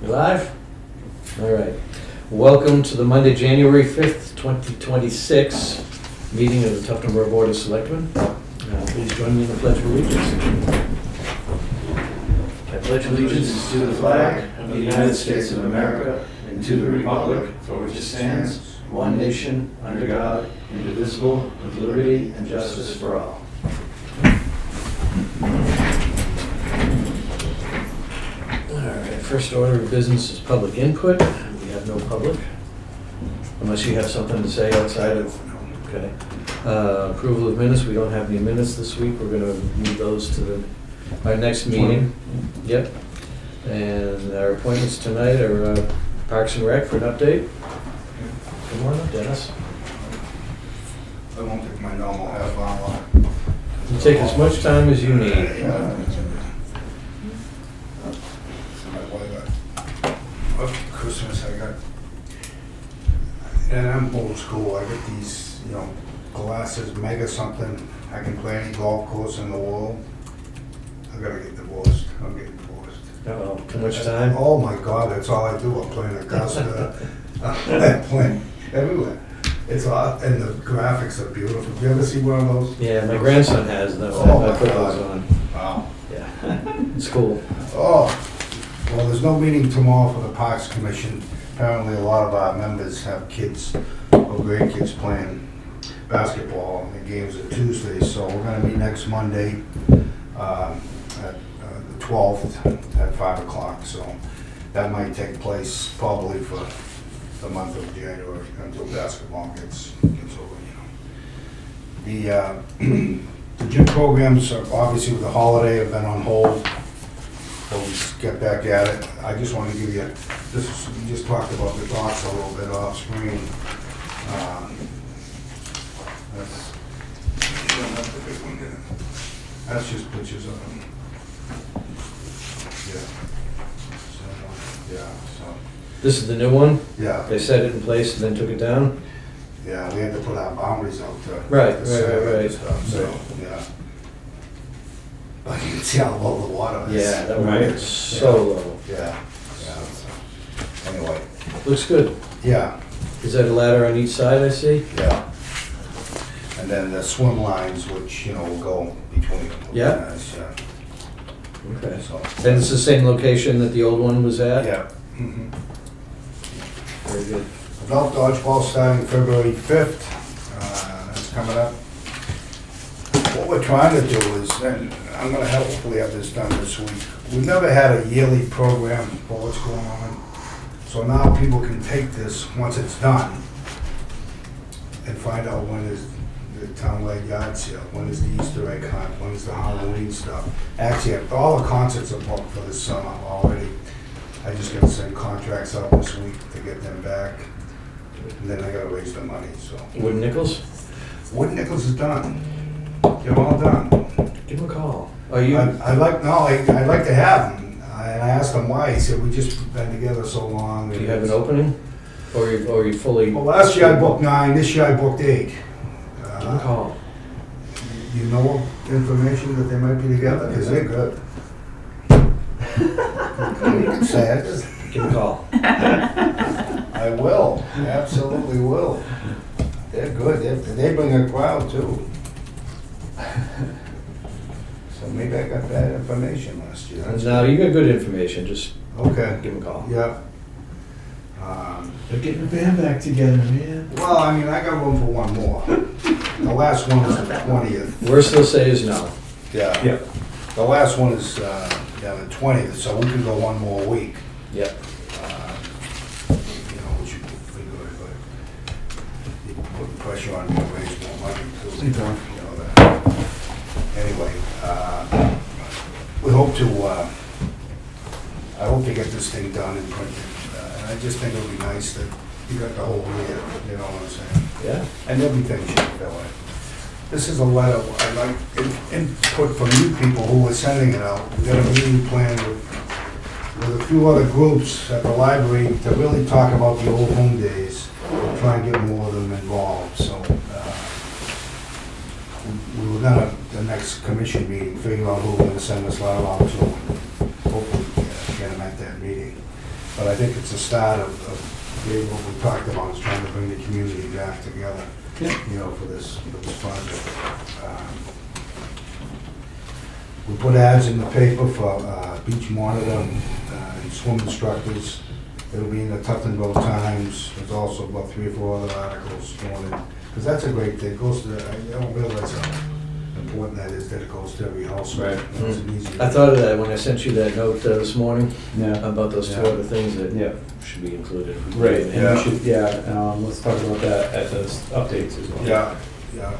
You live? All right. Welcome to the Monday, January 5th, 2026 meeting of the Tufton Borough Board of Selectmen. Please join me in the Pledge of Allegiance. I pledge allegiance To the flag of the United States of America and to the republic for which it stands, one nation, under God, indivisible, with liberty and justice for all. All right, first order of business is public input. We have no public, unless you have something to say outside of, okay. Approval of minutes, we don't have any minutes this week. We're gonna move those to our next meeting. Yep. And our appointments tonight are Parks and Rec for an update. Come on up, Dennis. I won't take my normal half hour. You take as much time as you need. Christmas, I got, and I'm old school, I get these, glasses, mega something, I can play any golf course in the world. I gotta get divorced, I'm getting divorced. Uh-oh, too much time? Oh my God, that's all I do, I'm playing Augusta, I'm playing everywhere. It's odd, and the graphics are beautiful. Have you ever see one of those? Yeah, my grandson has them. Oh, I my put God. those on. Wow. Yeah, it's cool. Oh, well, there's no meeting tomorrow for the Parks Commission. Apparently, a lot of our members have kids or grandkids playing basketball, and the games are Tuesday, so we're gonna meet next Monday, at the 12th at 5 o'clock, so that might take place probably for the month of January until basketball gets over, The gym programs are obviously with the holiday have been on hold. We'll get back at it. I just want to give you, we just talked about the docks a little bit off screen. That's just pictures of them. So, This is the new one? yeah, They set it in place and then took it down? yeah, we had to put our boundaries out to. Right, to set it right. and stuff, so, yeah. But you can see how low the water is. Yeah, that was so low. Yeah, so, anyway, Looks good. yeah, Is that a ladder on each side, I see? yeah. And then the swim lines, which, will go between them. Yeah. Yeah. Okay. So, And it's the same location that the old one was at? yeah. Mhm. Very good. Adult dodgeball starting February 5th, that's coming up. What we're trying to do is, and I'm gonna hopefully have this done this week, we've never had a yearly program for what's going on. So now people can take this, once it's done, and find out when is the townwide yard sale, when is the Easter egg hunt, when is the Halloween stuff. Actually, all the concerts are booked for this summer already. I just gotta send contracts out this week to get them back, and then I gotta raise the money, so. Wooden nickels? Wood Nichols is done. They're all done. Give him a call. Are you? I'd like to have him. And I asked him why. He said, we just been together so long. Do you have an opening? Or you fully? Well, last year I booked 9, this year I booked 8. Give him a call. You know information that they might be together? Because they're good. You can say it. Give him a call. I will, absolutely will. They're good. They bring a crowd too. So maybe I got bad information last year. That's No, you got good information. Just okay. give him a call. Yeah. They're getting the band back together, man. Well, I mean, I got room for one more. The last one is the 20th. Worst they'll say is no. Yeah. Yeah. The last one is the 20th, so we can go one more week. Yep. Which would be good, but you're putting pressure on me to raise more money too. You don't. That. Anyway, we hope to, I hope to get this thing done and printed. And I just think it would be nice that you got the whole year, you know what I'm saying? Yeah. And everything should fill in. This is a letter, I'd like input from you people who are sending it out. We got a meeting planned with a few other groups at the library to really talk about the old home days, try and get more of them involved, so. We were gonna, the next commission meeting, figure out who we're gonna send this letter out to, and hopefully get them at that meeting. But I think it's a start of maybe what we talked about, is trying to bring the community back together, you know, for this project. We put ads in the paper for beach monitor and swim instructors. It'll be in the Tuftonville Times. There's also about 3 or 4 other articles going in, because that's a great thing. It goes to, I don't realize how important that is, that it goes to every household. Right. It's an easy. I thought of that when I sent you that note this morning Yeah. about those 2 Yeah. other things that Yeah. should be included. Right, and Yeah. we should, let's talk about that at those updates as well. Yeah.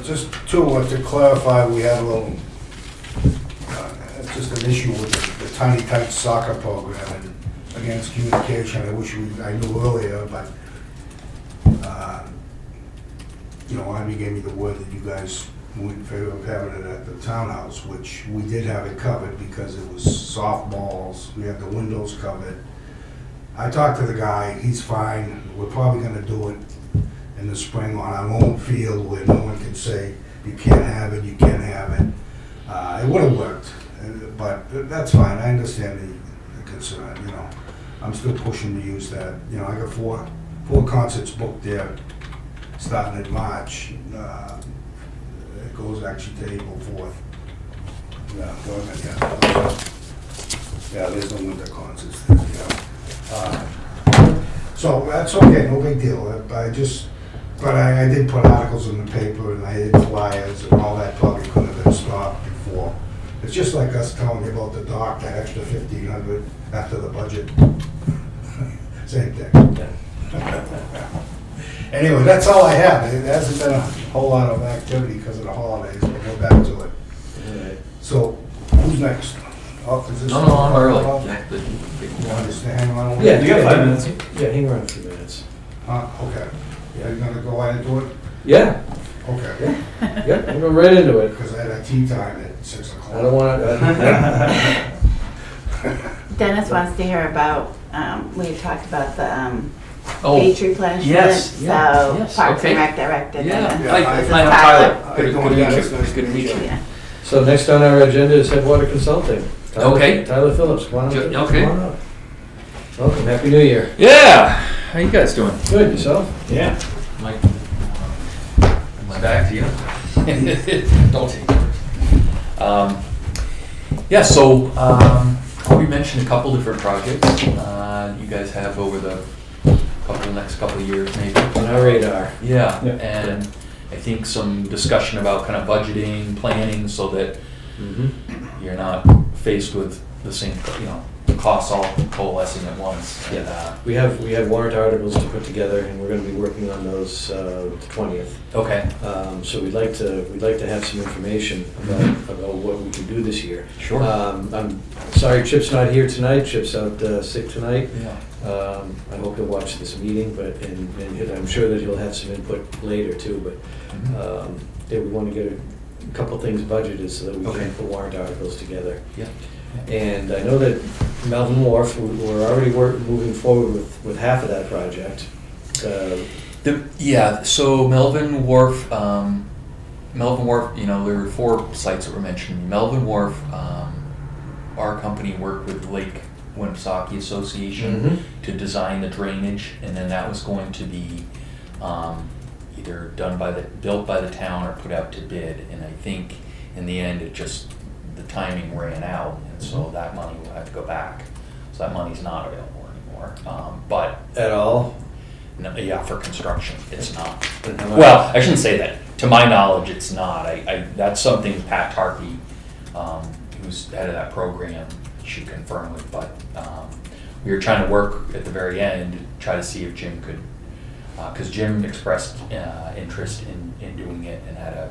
Just to clarify, we had a little, just an issue with the Tiny Tight soccer program, and against communication. I wish I knew earlier, but, you know, Ivy gave me the word that you guys were in favor of having it at the townhouse, which we did have it covered because it was softballs. We had the windows covered. I talked to the guy, he's fine. We're probably gonna do it in the spring on our own field where no one can say, you can't have it, you can't have it. It would've worked, but that's fine. I understand the concern, you know. I'm still pushing to use that. You know, I got four concerts booked there, starting in March. It goes actually to April 4th. Yeah, go ahead, yeah, there's no winter concerts there, so that's okay, no big deal. But I did put articles in the paper, and I did flyers, and all that probably could have been stopped before. It's just like us telling you about the dock, that extra $1,500 after the budget. Same thing. Anyway, that's all I have. It hasn't been a whole lot of activity because of the holidays, but we're back to it. All right. So, who's next? Oh, is this? No, I'm early. You Yeah, want us to hang on? Yeah, You got 5 minutes. Yeah, hang around a few minutes. Okay. Yeah, you're gonna go right into it? Yeah, Okay. yeah, I'm going right into it. Because I had a tea time at 6 o'clock. I don't want to. Dennis wants to hear about, we had talked about the Oh, beach replenishment, yes, so yes, Parks okay. and Rec Director yeah. Dennis. Yeah, Hi, This is I'm Tyler. Tyler. How you Good doing, to meet Dennis? you. Nice Good to meet you. Yeah. So next on our agenda is Headwater Consulting. Okay. Tyler Phillips, come on up. Okay. Come on up. Welcome, Happy New Year. Yeah. How you guys doing? Good, yourself? Yeah. Mike, my back to you. Don't take it. Yeah. So we mentioned a couple different projects you guys have over the next couple of years, maybe. On our radar. Yeah. Yeah. And I think some discussion about kind of budgeting, planning, so that you're not faced with the same, the costs all coalescing at once. And, We have warrant articles to put together, and we're going to be working on those the 20th. okay. So we'd like to have some information about what we can do this year. Sure. I'm sorry Chip's not here tonight. Chip's out sick tonight. Yeah. I hope he'll watch this meeting, and I'm sure that he'll have some input later too. But yeah, we want to get a couple things budgeted so that we Okay. can put warrant articles together. Yeah. And I know that Melvin Wharf, we're already moving forward with half of that project. So Melvin Wharf, there were 4 sites that were mentioned. Melvin Wharf, our company worked with Lake Winnipesaukee Association to design the drainage, and then that was going to be either built by the town or put out to bid. And I think in the end, the timing ran out, and so that money will have to go back. So that money's not available anymore. But At all? no, yeah, for construction, it's not. And how much- Well, I shouldn't say that. To my knowledge, it's not. That's something Pat Tarkey, who's the head of that program, should confirm with. But we were trying to work at the very end, try to see if Jim could, because Jim expressed interest in doing it and had a,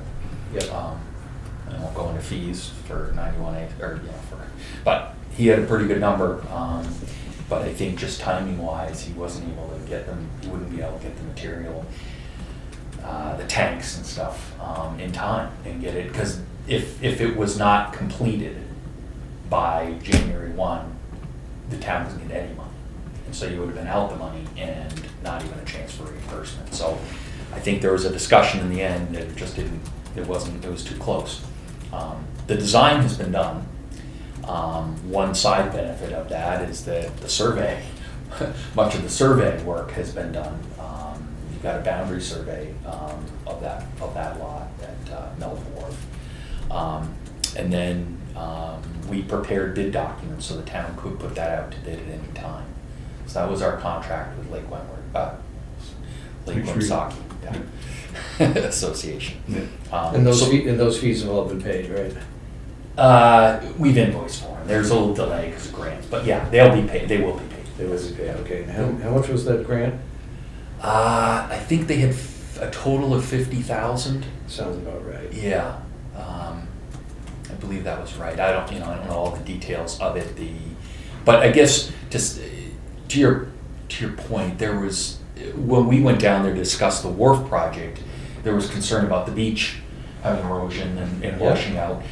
I won't go into fees for 91A, but he had a pretty good number. But I think just timing wise, he wasn't able to get them, he wouldn't be able to get the material, the tanks and stuff in time and get it, because if it was not completed by January 1, the town doesn't get any money. And so you would have been out the money and not even a chance for reimbursement. So I think there was a discussion in the end that it was too close. The design has been done. One side benefit of that is that the survey, much of the survey work has been done. You've got a boundary survey of that lot at Melville Wharf. And then we prepared bid documents so the town could put that out to bid at any time. So that was our contract with Lake Wentworth, Lake Woonsocket Association. And those So- and those fees have all been paid, right? We've invoiced for them. There's a little delay because of grants, but yeah, they'll be paid. They will be paid. They was paid, okay. How much was that grant? I think they had a total of 50,000. Sounds about right. Yeah, I believe that was right. I don't know all the details of it. But I guess just to your point, there was, when we went down there to discuss the wharf project, there was concern about the beach having erosion and washing out.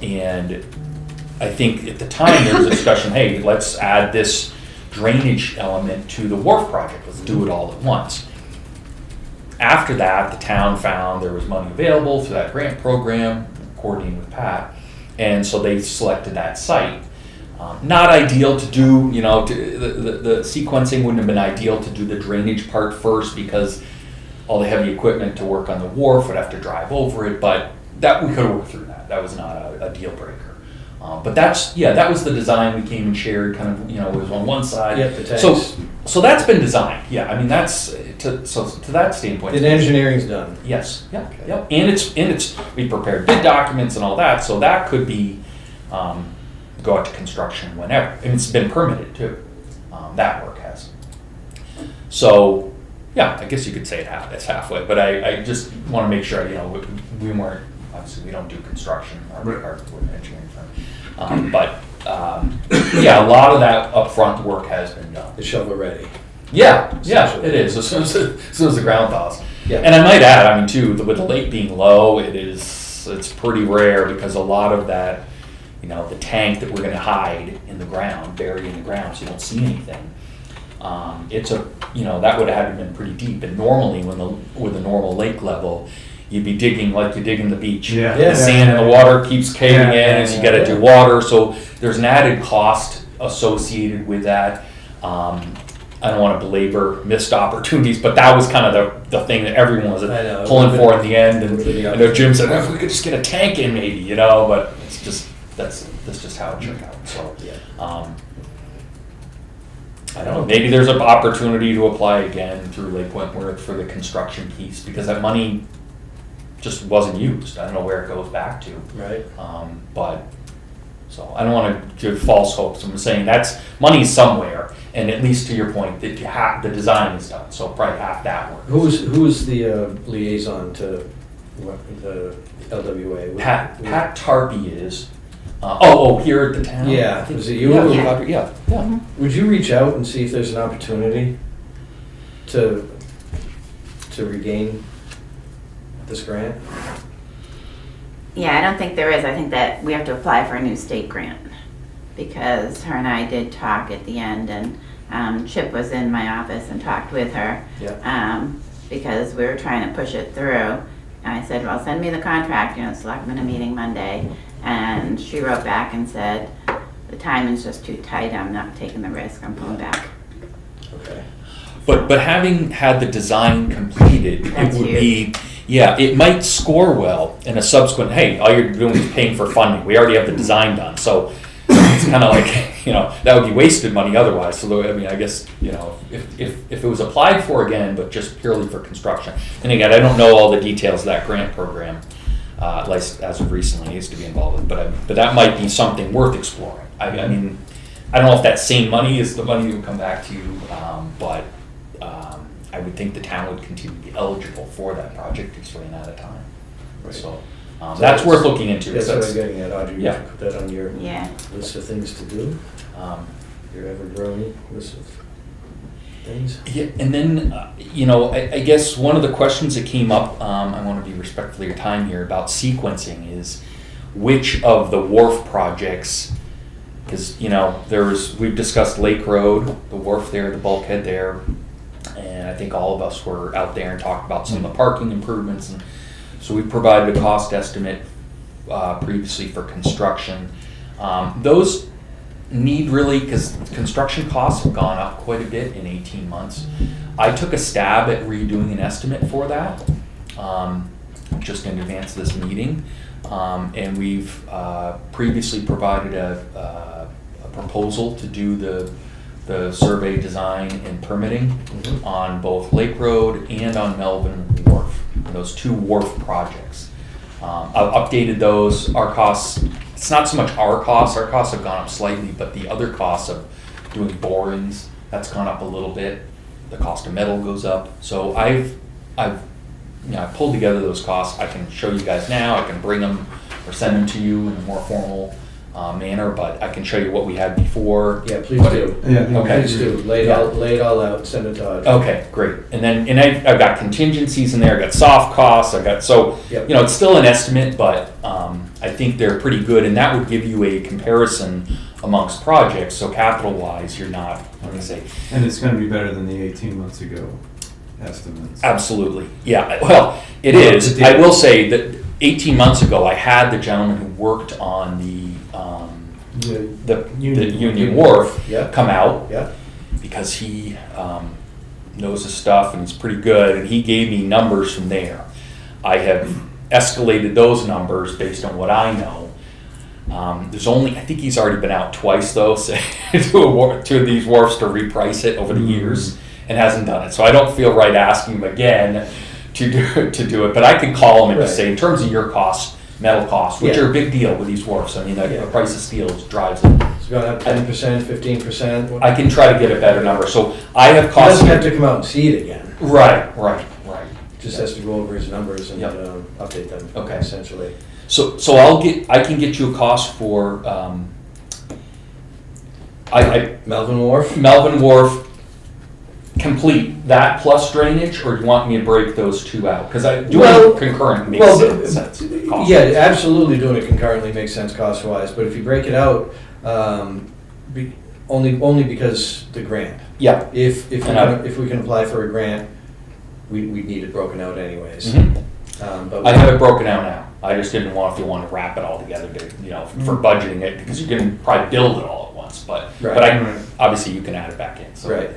And I think at the time there was a discussion, hey, let's add this drainage element to the wharf project. Let's do it all at once. After that, the town found there was money available through that grant program, coordinating with Pat, and so they selected that site. Not ideal to do, the sequencing wouldn't have been ideal to do the drainage part first because all the heavy equipment to work on the wharf would have to drive over it, but that we could have worked through that. That was not a deal breaker. But that was the design we came and shared, kind of, it was on one side. Yep, the tanks. So that's been designed, yeah, I mean, to that standpoint. The engineering's done. Yes, yeah, Okay. yep, and it's, we prepared bid documents and all that, so that could be, go out to construction whenever, and it's been permitted too, that work has. So, yeah, I guess you could say it's halfway, but I just wanna make sure, we weren't, obviously, we don't do construction, we're an engineering firm. Yeah, a lot of that upfront work has been done. The shovel ready. Yeah, it is, as soon as the ground thaws. Yeah. And I might add, I mean, too, with the lake being low, it's pretty rare because a lot of that, the tank that we're gonna hide in the ground, bury in the ground so you don't see anything, that would have been pretty deep. And normally with the normal lake level, you'd be digging like you dig in the beach. Yeah. The sand and the water keeps caving in as you gotta do water, so there's an added cost associated with that. I don't wanna belabor missed opportunities, but that was kind of the thing that everyone was I know. pulling for in the end. And Really I know Jim said, if we could just get a tank in maybe, but it's just, that's just how it shook out, so. Yeah. I don't know, maybe there's an opportunity to apply again through Lake Wentworth for the construction piece, because that money just wasn't used. I don't know where it goes back to. Right. So I don't want to give false hopes. I'm saying money's somewhere, and at least to your point, that the design is done, so probably half that work. Who was the liaison to the LWA? Pat Tarpey is, here at the town? Yeah, was it you? Yeah. Would you reach out and see if there's an opportunity to regain this grant? Yeah, I don't think there is. I think that we have to apply for a new state grant because her and I did talk at the end, and Chip was in my office and talked with her because we were trying to push it through. And I said, well, send me the contract, Selectman Meeting Monday. And she wrote back and said, the timing's just too tight. I'm not taking the risk. I'm pulling back. Okay. But having had the design completed, That's it would huge. it might score well in a subsequent, hey, all you're doing is paying for funding. We already have the design done. So it's kind of like, that would be wasted money otherwise. So, I mean, I guess, if it was applied for again, but just purely for construction. And again, I don't know all the details of that grant program, at least as of recently, I used to be involved with, but that might be something worth exploring. I mean, I don't know if that same money is the money that would come back to you, but I would think the town would continue to be eligible for that project. It's running out of time. Right. So that's worth looking into. That's what I'm getting at, Audrey. Yeah. You should put that on your Yeah. list of things to do, your ever-growing list of things. Yeah, and then, I guess one of the questions that came up, I want to be respectful of your time here, about sequencing is which of the wharf projects, because, we've discussed Lake Road, the wharf there, the bulkhead there, and I think all of us were out there and talked about some of the parking improvements, and so we provided a cost estimate previously for construction. Those need really, because construction costs have gone up quite a bit in 18 months. I took a stab at redoing an estimate for that, just in advance of this meeting. And we've previously provided a proposal to do the survey design and permitting on both Lake Road and on Melvin Wharf, those two wharf projects. I've updated those. Our costs, it's not so much our costs have gone up slightly, but the other costs of doing borings, that's gone up a little bit. The cost of metal goes up. So I've pulled together those costs. I can show you guys now. I can bring them or send them to you in a more formal manner, but I can show you what we had before. Yeah, please do. Yeah, okay. Please do. Lay it all out, send it to Todd. Okay, great. And I've got contingencies in there. I've got soft costs. Yep. It's still an estimate, but I think they're pretty good, and that would give you a comparison amongst projects. So capital-wise, you're not, let me say. And it's gonna be better than the 18 months ago estimates. Absolutely. Yeah, well, it is. I will say that 18 months ago, I had the gentleman who worked on the Union Wharf Yeah. come out Yeah, because he knows his stuff and he's pretty good, and he gave me numbers from there. I have escalated those numbers based on what I know. I think he's already been out twice though, to these wharfs to reprice it over the years, and hasn't done it. So I don't feel right asking him again to do it, but I can call him and just say, in terms of your costs, metal costs, which are a big deal with these wharfs. I mean, the price of steel drives it. it's gone up 10%, 15%. I can try to get a better number. So I have He costs. doesn't have to come out and see it again. Right. Just has to go over his numbers and Yep. update them. Okay. Essentially. So I can get you a cost for Melvin Wharf. Melvin Wharf complete, that plus drainage, or do you want me to break those two out? Because doing concurrent makes sense. cost. Yeah, absolutely doing it concurrently makes sense cost-wise, but if you break it out, only because the grant. Yeah. If And we can apply for a grant, we need it broken out anyways. Mhm. But I have it broken out now. I just didn't want, if you want to wrap it all together to, for budgeting it, because you can probably build it all at once, but Right. obviously you can add it back in. So. Right.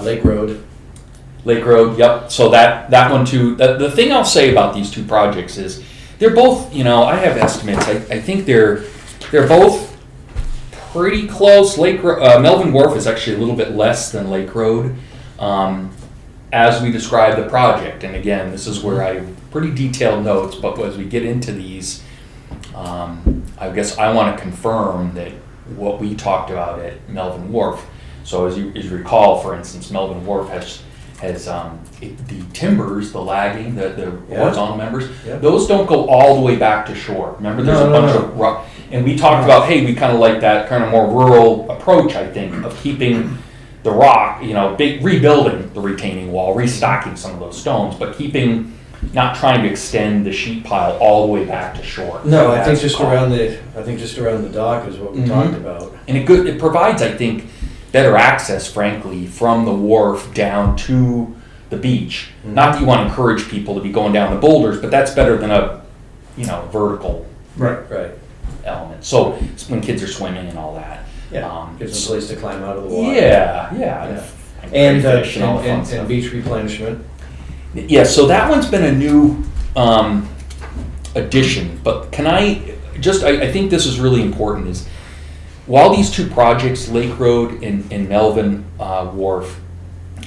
Lake Road. Lake Road, yep. So that one too. The thing I'll say about these two projects is they're both, I have estimates. I think they're both pretty close. Melvin Wharf is actually a little bit less than Lake Road, as we describe the project. And again, this is where I have pretty detailed notes, but as we get into these, I guess I want to confirm that what we talked about at Melvin Wharf. So as you recall, for instance, Melvin Wharf has the timbers, the lagging, the horizontal members, those don't go all the way back to shore. Remember, there's a bunch of rock, and we talked about, hey, we kind of like that kind of more rural approach, I think, of keeping the rock, rebuilding the retaining wall, restocking some of those stones, but not trying to extend the sheet pile all the way back to shore. No, I think just around the dock is what we talked about. And it provides, I think, better access, frankly, from the wharf down to the beach. Mm-hmm. Not that you want to encourage people to be going down the boulders, but that's better than a, vertical Right. element. So it's when kids are swimming and all that. Yeah. Gives them a place to climb out of the water. Yeah. And fish and all the fun and stuff. beach replenishment. Yeah, so that one's been a new addition, but I think this is really important, is while these two projects, Lake Road and Melvin Wharf,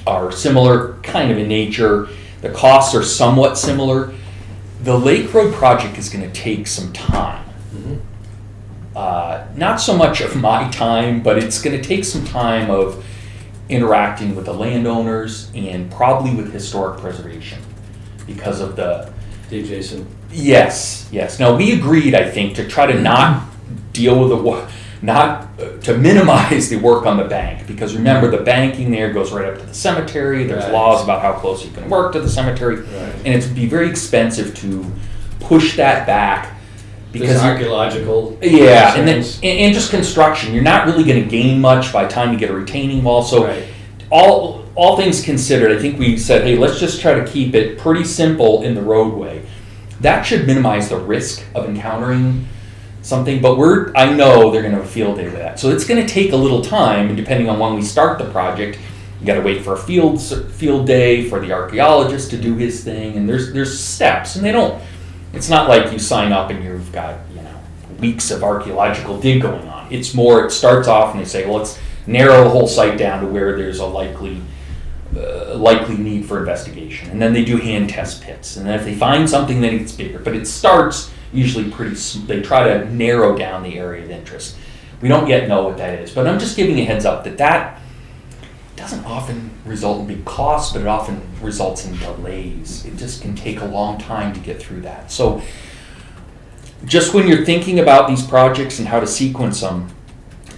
are similar kind of in nature, the costs are somewhat similar, the Lake Road project is going to take some time. Not so much of my time, but it's going to take some time of interacting with the landowners and probably with historic preservation because of the Jason. Yes. Now we agreed, I think, to try to not deal with to minimize the work on the bank, because remember, the banking there goes right up to the cemetery. There's Right. laws about how close you can work to the cemetery, Right. and it'd be very expensive to push that back because Because archaeological. yeah, and concerns. and just construction. You're not really going to gain much by the time you get a retaining wall. So Right. all things considered, I think we said, hey, let's just try to keep it pretty simple in the roadway. That should minimize the risk of encountering something, but I know they're gonna have a field day with that. So it's gonna take a little time, and depending on when we start the project, you gotta wait for a field day for the archaeologist to do his thing, and there's steps, and it's not like you sign up and you've got, weeks of archaeological dig going on. It's more, it starts off and they say, well, let's narrow the whole site down to where there's a likely need for investigation. And then they do hand test pits. And then if they find something, then it's bigger. But it starts usually they try to narrow down the area of interest. We don't yet know what that is, but I'm just giving a heads up that doesn't often result in big costs, but it often results in delays. It just can take a long time to get through that. So just when you're thinking about these projects and how to sequence them,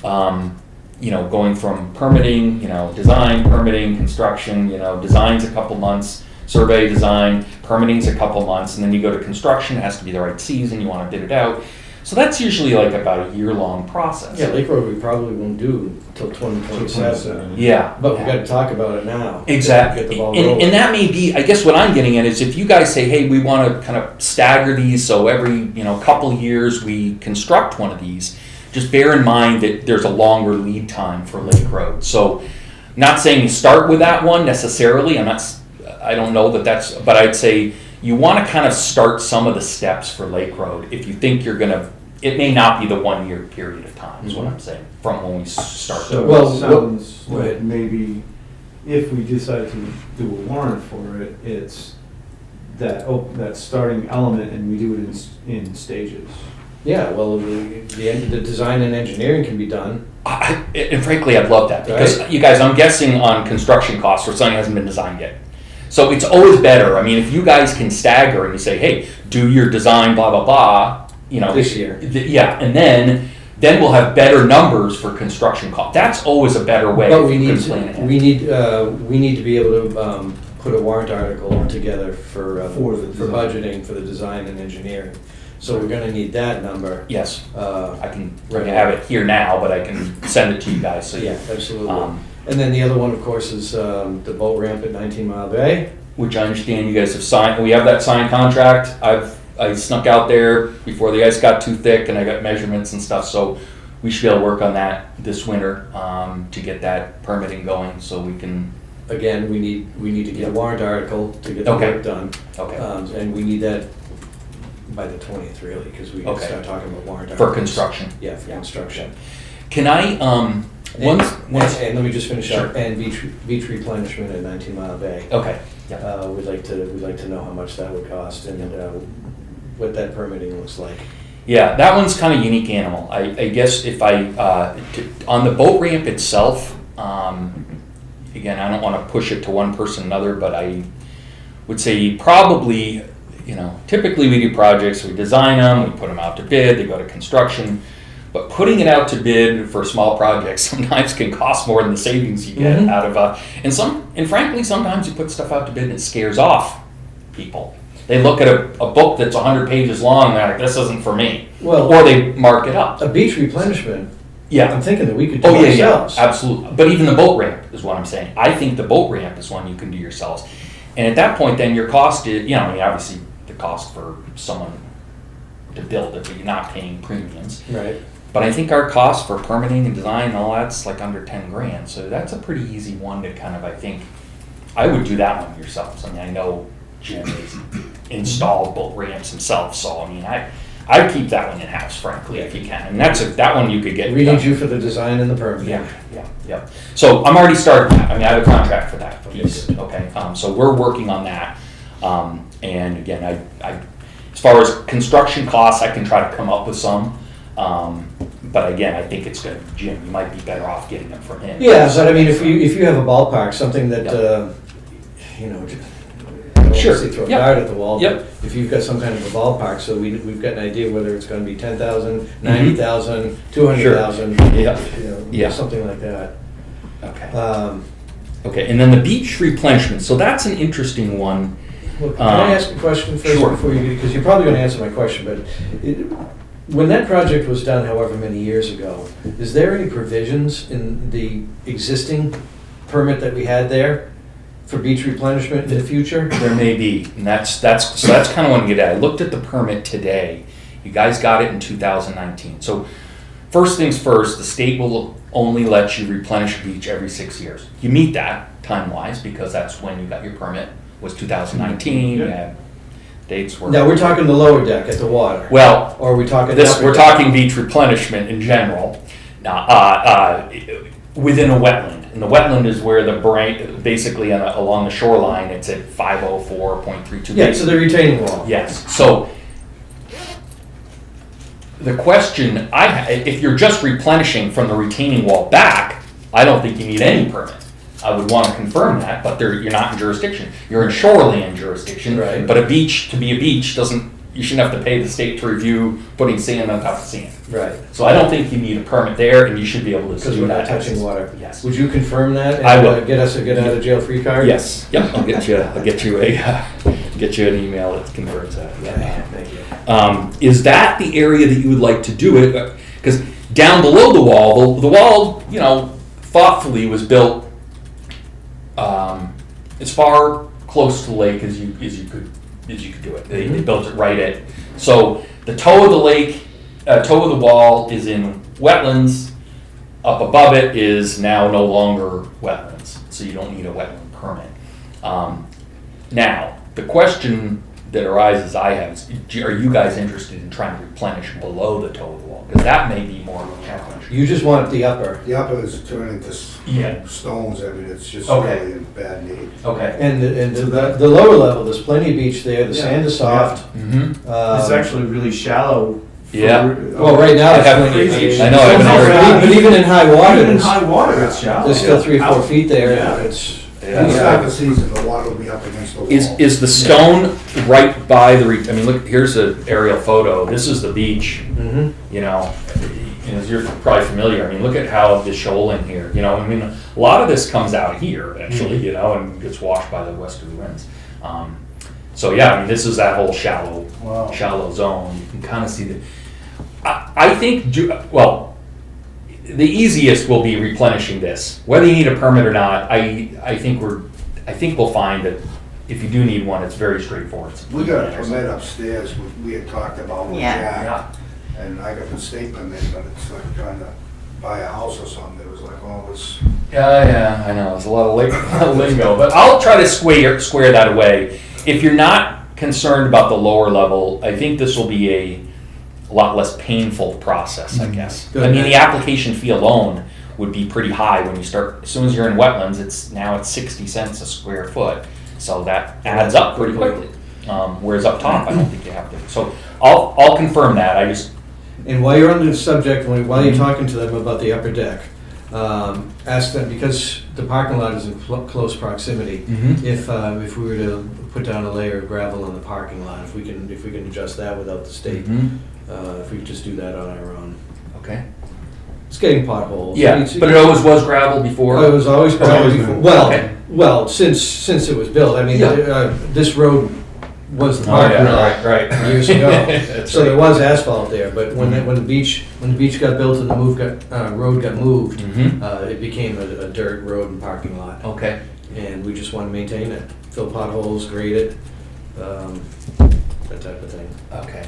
going from permitting, design, permitting, construction, design's a couple months, survey, design, permitting's a couple months, and then you go to construction, it has to be the right season, you want to bid it out. So that's usually like about a year-long process. Yeah, Lake Road we probably won't do until 2027. Yeah. But we got to talk about it now. Exactly. Get the ball rolling. And that may be, I guess what I'm getting at is if you guys say, hey, we want to kind of stagger these so every couple years we construct one of these, just bear in mind that there's a longer lead time for Lake Road. So not saying you start with that one necessarily, I don't know but I'd say you want to kind of start some of the steps for Lake Road if you think it may not be the 1 year period of time is what I'm saying from when we start. So Well, it sounds go ahead. like maybe if we decide to do a warrant for it, it's that starting element and we do it in stages. Yeah, well, the design and engineering can be done. And frankly, I'd love that because you guys, I'm guessing on construction costs where something hasn't been designed yet. So it's always better. I mean, if you guys can stagger and you say, hey, do your design, blah, blah, blah, This year. Yeah, and then we'll have better numbers for construction costs. That's always a better way. But if we you need can plan ahead. we need to be able to put a warrant article together for For the design. budgeting for the design and engineering. So we're going to need that number. Yes, Uh, I can have it here now, but I can send it to you guys. So yeah, absolutely. Um, And then the other one, of course, is the boat ramp at 19 Mile Bay. which I understand you guys have signed. We have that signed contract. I snuck out there before the ice got too thick, and I got measurements and stuff. So we should be able to work on that this winter to get that permitting going, so we can. Again, we need to get a warrant article to get the Okay. work done. Okay. And we need that by the 20th, really, because we can Okay. start talking about warrant For articles. construction. Yeah, for construction. Can I once And let me just finish Sure. up, and beach replenishment at 19 Mile Bay. okay. Yeah. We'd like to know how much that would cost and what that permitting looks like. Yeah, that one's kind of unique animal. I guess if on the boat ramp itself, again, I don't want to push it to one person or another, but I would say probably, typically we do projects, we design them, we put them out to bid, they go to construction. But putting it out to bid for small projects sometimes can cost more than the savings you get Mhm. out of and frankly, sometimes you put stuff out to bid and it scares off people. They look at a book that's 100 pages long and they're like, this isn't for me. Well, Or they mark it up. a beach replenishment, Yeah. I'm thinking that we could do Oh, yeah, ourselves. yeah, absolutely. But even the boat ramp is what I'm saying. I think the boat ramp is one you can do yourselves. And at that point, then your cost is, obviously the cost for someone to build it, but you're not paying premiums. Right. But I think our cost for permitting and design and all that's like under 10 grand. So that's a pretty easy one to kind of, I think, I would do that one yourselves. I mean, I know Jim has installed boat ramps himself, so I mean, I'd keep that one in-house, frankly, if you can. And that one you could get. We need you for the design and the permitting. Yeah. So I'm already starting that. I mean, I have a contract for that piece, okay? So we're working on that. And again, I as far as construction costs, I can try to come up with some. But again, I think it's good. Jim, you might be better off getting them from him. Yeah, but I mean, if you have a ballpark, something that, I don't Sure. want to throw a Yep. dart at the wall, Yep. but if you've got some kind of a ballpark, so we've got an idea whether it's gonna be 10,000, 90,000, 200,000, Yeah. something like that. Okay. Okay, and then the beach replenishment. So that's an interesting one. Well, can I ask a question first Sure. before you, because you're probably gonna answer my question, but when that project was done however many years ago, is there any provisions in the existing permit that we had there for beach replenishment in the future? There may be, and that's kind of what I get at. I looked at the permit today. You guys got it in 2019. So first things first, the state will only let you replenish a beach every 6 years. You meet that time-wise because that's when you got your permit, was 2019, you had dates were. Now, we're talking the lower deck at the water. Well, Or are we talking? this, upper we're deck? talking beach replenishment in general. Now, within a wetland. And the wetland is where the basically along the shoreline, it's at 504.32. Yeah, so the retaining wall. Yes, so the question if you're just replenishing from the retaining wall back, I don't think you need any permit. I would want to confirm that, but you're not in jurisdiction. You're in shoreline jurisdiction. Right. But a beach, to be a beach, you shouldn't have to pay the state to review putting sand on top of sand. Right. So I don't think you need a permit there, and you should be able to Because do we're that. not touching water. Yes. Would you confirm that? And, I will. Get us a get out of jail free card? Yes. Yep. I'll get you an email that confirms that. Okay, thank you. Is that the area that you would like to do it? Because down below the wall, the wall, thoughtfully was built as far close to the lake as you could do it. They built it right at. So the toe of the lake, toe of the wall is in wetlands. Up above it is now no longer wetlands, so you don't need a wetland permit. Now, the question that arises I have is, are you guys interested in trying to replenish below the toe of the wall? Because that may be more of a challenge. You just want the upper. The upper is turning to Yeah. stones, I mean, it's just Okay. really in bad need. Okay. And the lower level, there's plenty of beach there, the sand is soft. Mm-hmm. It's actually really shallow. Yeah. Well, right now it's I have- plenty of beach. I know, I haven't heard- But even in high water, Even in high water, it's shallow. there's still 3-4 feet there. Yeah. It's, This time of season, the water will be up against the wall. Is the stone right by the, I mean, look, here's an aerial photo. This is the beach, Mhm. as you're probably familiar. I mean, look at how the shoaling here, I mean, a lot of this comes out here actually, and gets washed by the westerly winds. So yeah, I mean, this is that whole shallow zone. You can kind of see the, I think, the easiest will be replenishing this. Whether you need a permit or not, I think we'll find that if you do need one, it's very straightforward. We got a permit upstairs, we had talked about with Yeah. Jack, and I got the state permit, but it's like trying to buy a house or something, it was like, it's. Yeah, I know, there's a lot of lingo, but I'll try to square that away. If you're not concerned about the lower level, I think this will be a lot less painful process, I guess. Good. I mean, the application fee alone would be pretty high when you start, as soon as you're in wetlands, it's 60 cents a square foot. So that adds up pretty quickly. Whereas up top, I don't think you have to. So I'll confirm that, And while you're on the subject, while you're talking to them about the upper deck, ask them, because the parking lot is in close proximity, if we were to put down a layer of gravel in the parking lot, if we can adjust that without the state, if we could just do that on our own. Okay. It's getting potholes. Yeah, but it always was gravel before? It was always gravel always before. been. Okay. Well, since it was built. I mean, Yeah. this road was the Oh, parking yeah, lot right. years ago. That's So right. there was asphalt there, but when the beach got built and the road got moved, it became a dirt road and parking lot. Okay. And we just want to maintain it, fill potholes, grade it, that type of thing. Okay.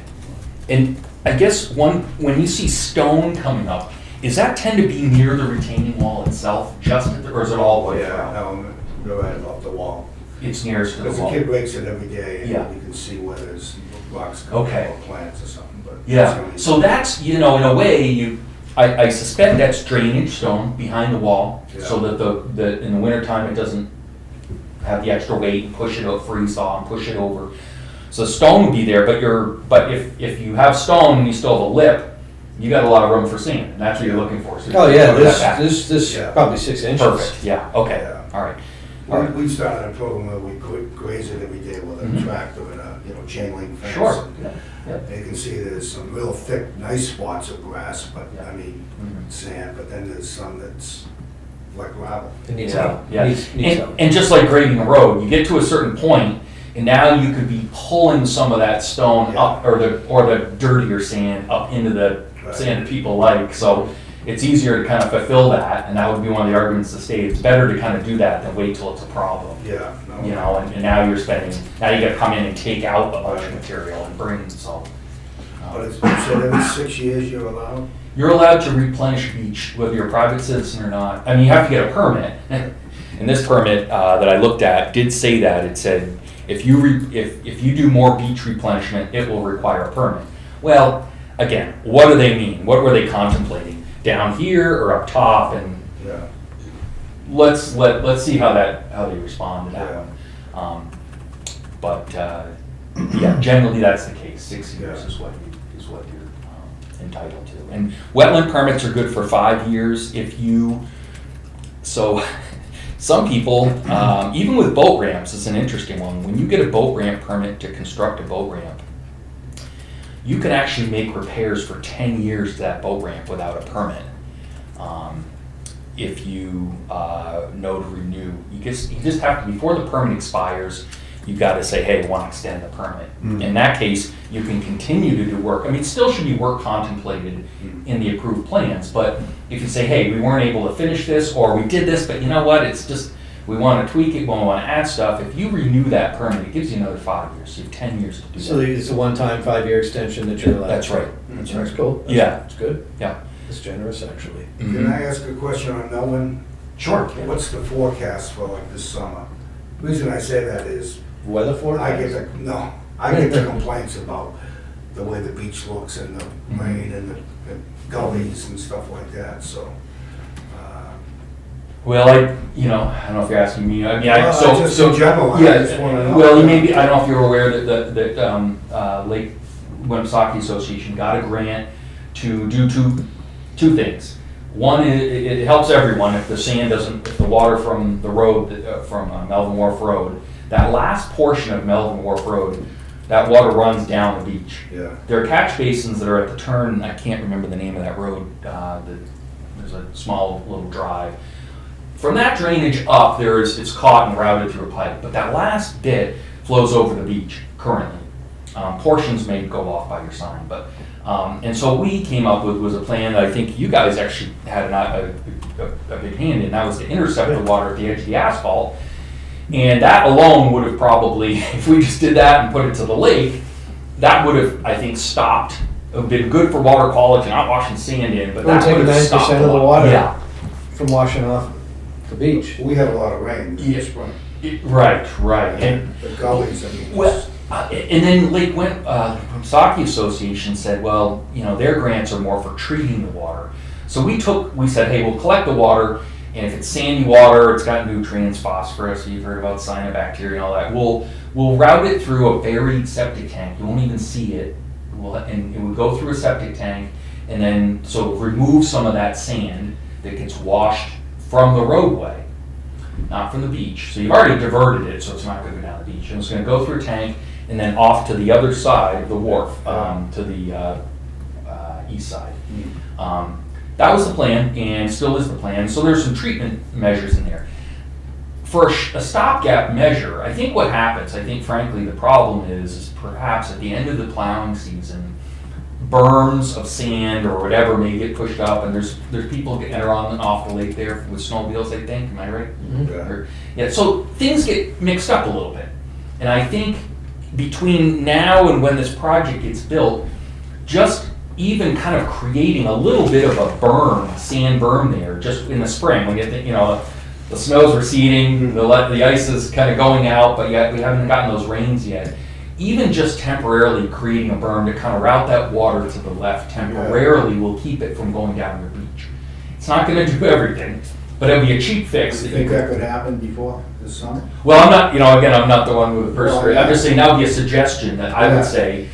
And I guess when you see stone coming up, does that tend to be near the retaining wall itself, or is it all the way around? Go right above the wall. It's nearest to the Because the wall. kid rakes it every day, Yeah. and you can see where there's rocks coming Okay. or plants or something, but. Yeah, so that's, in a way, I suspect that's drainage stone behind the wall, so that in the wintertime, it doesn't have the extra weight, and push it out, freeze thaw, and push it over. So stone would be there, but if you have stone and you still have a lip, you got a lot of room for sand, and that's what you're looking for. So Oh, yeah, cover that back. this Yeah. probably 6 inches. Perfect, yeah, okay, Yeah. all right. We started a program where we could graze it every day with a tractor and a chain link fence. Sure. And you can see there's some real thick, nice spots of grass, but, I mean, sand, but then there's some that's like gravel. It needs Yeah, help. yeah. Needs help. And just like grading a road, you get to a certain point, and now you could be pulling some of that stone up, or the dirtier sand up into the sand that people like. So it's easier to kind of fulfill that, and that would be one of the arguments to state. It's better to kind of do that than wait till it's a problem. Yeah. And now you got to come in and take out a bunch of material and bring, so. But it's, you said every 6 years you're allowed? You're allowed to replenish a beach, whether you're a private citizen or not. I mean, you have to get a permit. And this permit that I looked at did say that. It said, if you do more beach replenishment, it will require a permit. Well, again, what do they mean? What were they contemplating? Down here or up top? And Yeah. let's see how they respond to that one. But yeah, generally that's the case. 6 years Yeah. is what you're entitled to. And wetland permits are good for 5 years so some people, even with boat ramps, it's an interesting one. When you get a boat ramp permit to construct a boat ramp, you can actually make repairs for 10 years to that boat ramp without a permit. If you know to renew, you just have to, before the permit expires, you've got to say, hey, I want to extend the permit. In that case, you can continue to do work. I mean, it still should be work contemplated in the approved plans, but if you say, hey, we weren't able to finish this, or we did this, but you know what, it's just, we want to tweak it, we want to add stuff, if you renew that permit, it gives you another 5 years, so you have 10 years to do that. So it's a one-time 5-year extension that you're allowed? That's right. That's cool. That's- Yeah. That's good. Yeah. It's generous, actually. Can I ask a question on Melvin? Sure. What's the forecast for like this summer? The reason I say that is, Weather I forecast? get the complaints about the way the beach looks and the rain and the gullies and stuff like that, so. Well, I don't know if you're asking me. I mean, Just in general, I just wanna know. Well, I don't know if you're aware that Lake Winnipesaukee Association got a grant to do two things. One, it helps everyone if the water from the road, from Melvin Wharf Road, that last portion of Melvin Wharf Road, that water runs down the beach. Yeah. There are catch basins that are at the turn, I can't remember the name of that road, there's a small little drive. From that drainage up, it's caught and routed through a pipe, but that last bit flows over the beach currently. Portions may go off by your sign, but, and so what we came up with was a plan that I think you guys actually had a big hand in, that was to intercept the water at the edge of the asphalt. And that alone would have probably, if we just did that and put it to the lake, that would have, I think, stopped. It would have been good for water quality, not washing sand in, but that would have stopped 9% of the lot. water. Yeah, From washing off the beach. We had a lot of rain Yeah. this spring. right. And The gullies, I mean. well, and then Lake Winnipesaukee Association said, well, their grants are more for treating the water. So we said, hey, we'll collect the water, and if it's sandy water, it's got nutrients, phosphorus, you've heard about cyanobacteria and all that, we'll route it through a buried septic tank. You won't even see it. And it would go through a septic tank, and then, so remove some of that sand that gets washed from the roadway, not from the beach. So you've already diverted it, so it's not going to go down the beach. And it's going to go through a tank and then off to the other side of the wharf, to the east side. That was the plan, and still is the plan. So there's some treatment measures in there. For a stopgap measure, I think what happens, frankly the problem is perhaps at the end of the plowing season, berms of sand or whatever may get pushed up, and there's people getting on and off the lake there with snowmobiles, I think, am I right? Yeah, so things get mixed up a little bit. And I think between now and when this project gets built, just even kind of creating a little bit of a berm, sand berm there, just in the spring, when the snow's receding, the ice is kind of going out, but yet we haven't gotten those rains yet. Even just temporarily creating a berm to kind of route that water to the left temporarily will keep it from going down the beach. It's not going to do everything, but it'll be a cheap fix. You think that could happen before this summer? Well, I'm not, again, I'm not the one with the purse string. I'm just saying that would be a suggestion that I would say,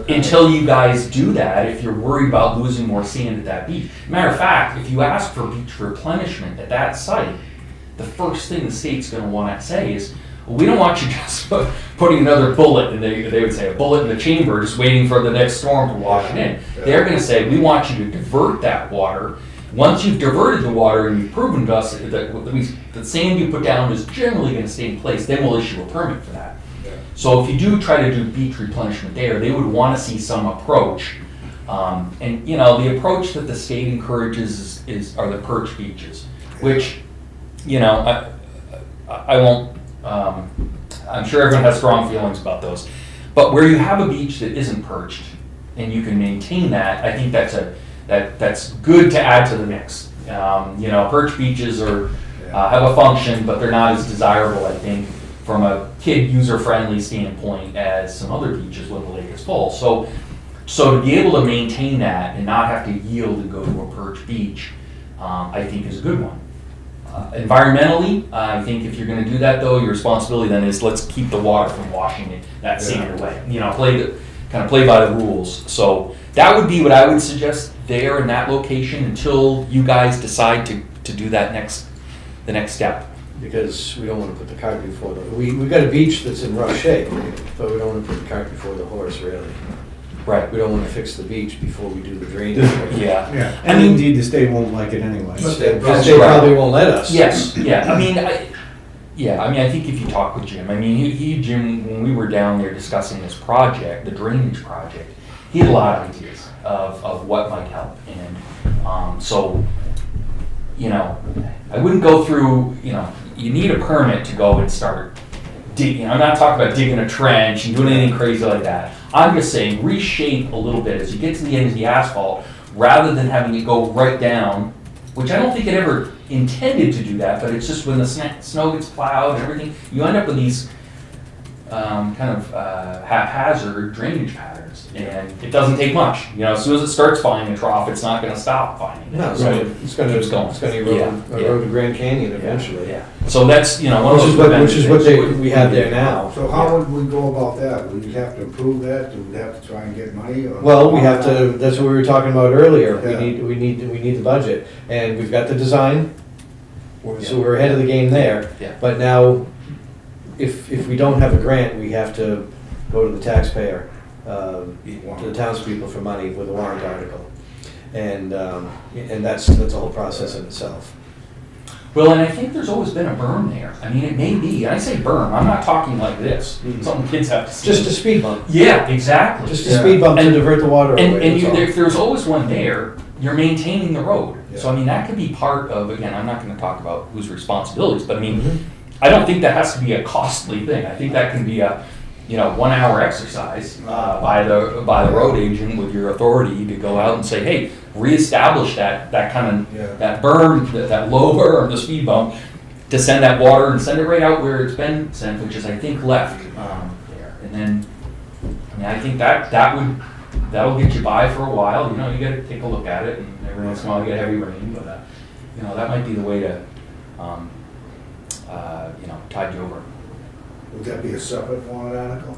until you guys do that, if you're worried about losing more sand at that beach. Matter of fact, if you ask for beach replenishment at that site, the first thing the state's going to want to say is, well, we don't want you just putting another bullet, and they would say a bullet in the chamber, just waiting for the next storm to wash it in. They're going to say, we want you to divert that water. Once you've diverted the water and you've proven to us that the sand you put down is generally going to stay in place, then we'll issue a permit for that. So if you do try to do beach replenishment there, they would want to see some approach. And the approach that the state encourages are the perch beaches, which, I won't, I'm sure everyone has strong feelings about those. But where you have a beach that isn't perched, and you can maintain that, I think that's good to add to the mix. Perch beaches have a function, but they're not as desirable, I think, from a kid user-friendly standpoint as some other beaches when the lake is full. So to be able to maintain that and not have to yield and go to a perch beach, I think is a good one. Environmentally, I think if you're going to do that, though, your responsibility then is let's keep the water from washing that sand away. Play by the rules. So that would be what I would suggest there in that location until you guys decide to do that the next step. Because we don't want to put the cart before we've got a beach that's in rough shape, but we don't want to put the cart before the horse, really. Right. We don't want to fix the beach before we do the drainage. Yeah. Yeah. And indeed, the state won't like it anyway. The state That's probably won't let us. Yes. Yeah. I think if you talk with Jim, Jim, when we were down there discussing this project, the drainage project, he had a lot of ideas of what might help. And so, I wouldn't go through, you need a permit to go and start digging. I'm not talking about digging a trench and doing anything crazy like that. I'm just saying reshape a little bit as you get to the end of the asphalt, rather than having it go right down, which I don't think it ever intended to do that, but it's just when the snow gets plowed and everything, you end up with these haphazard drainage patterns, and it doesn't take much. As soon as it starts finding a trough, it's not going to stop finding it. No, So it's going to erode the Grand Canyon eventually. Yeah. So that's one of those Which is what we have there now. So how would we go about that? Would we have to approve that? Do we have to try and get money? Or Well, we have to. That's what we were talking about earlier. Yeah. We need the budget, and we've got the design. So we're ahead of the game there. Yeah. But now, if we don't have a grant, we have to go to the taxpayer, to the townspeople for money with a warrant article, and that's a whole process in itself. Well, and I think there's always been a berm there. It may be. And I say berm, I'm not talking like this. Something kids have to see. Just a speed bump. Yeah, exactly. Just a speed bump to divert the water away. And if there's always one there, you're maintaining the road. Yeah. So that could be part of, again, I'm not going to talk about whose responsibilities, but I don't think that has to be a costly thing. I think that can be a 1 hour exercise by the road agent with your authority to go out and say, hey, reestablish that that berm, that low berm, the speed bump, to send that water and send it right out where it's been sent, which is I think left there. And then I think that'll get you by for a while. You got to take a look at it, and every once in a while you get heavy rain, but that might be the way to tide you over. Would that be a separate warrant article?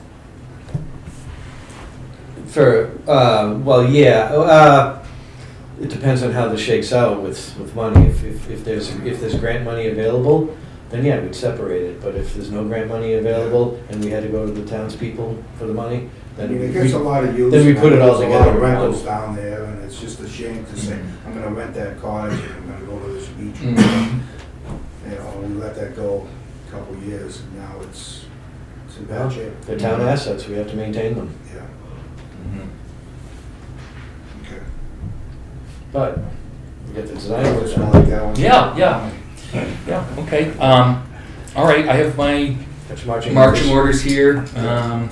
It depends on how this shakes out with money. If there's grant money available, then yeah, we'd separate it. But if there's no grant money available and we had to go to the townspeople for the money, then It gets a lot of use. then we put it all There's a lot of together. rentals down there, and it's just a shame to say, I'm gonna rent that cottage, and I'm gonna go to this beach. We let that go a couple of years, and now it's in bad shape. They're town assets. We have to maintain them. Yeah, okay. But we get the design I work just done. want that one. Yeah, okay. All right, I have my That's marching marching orders here. We're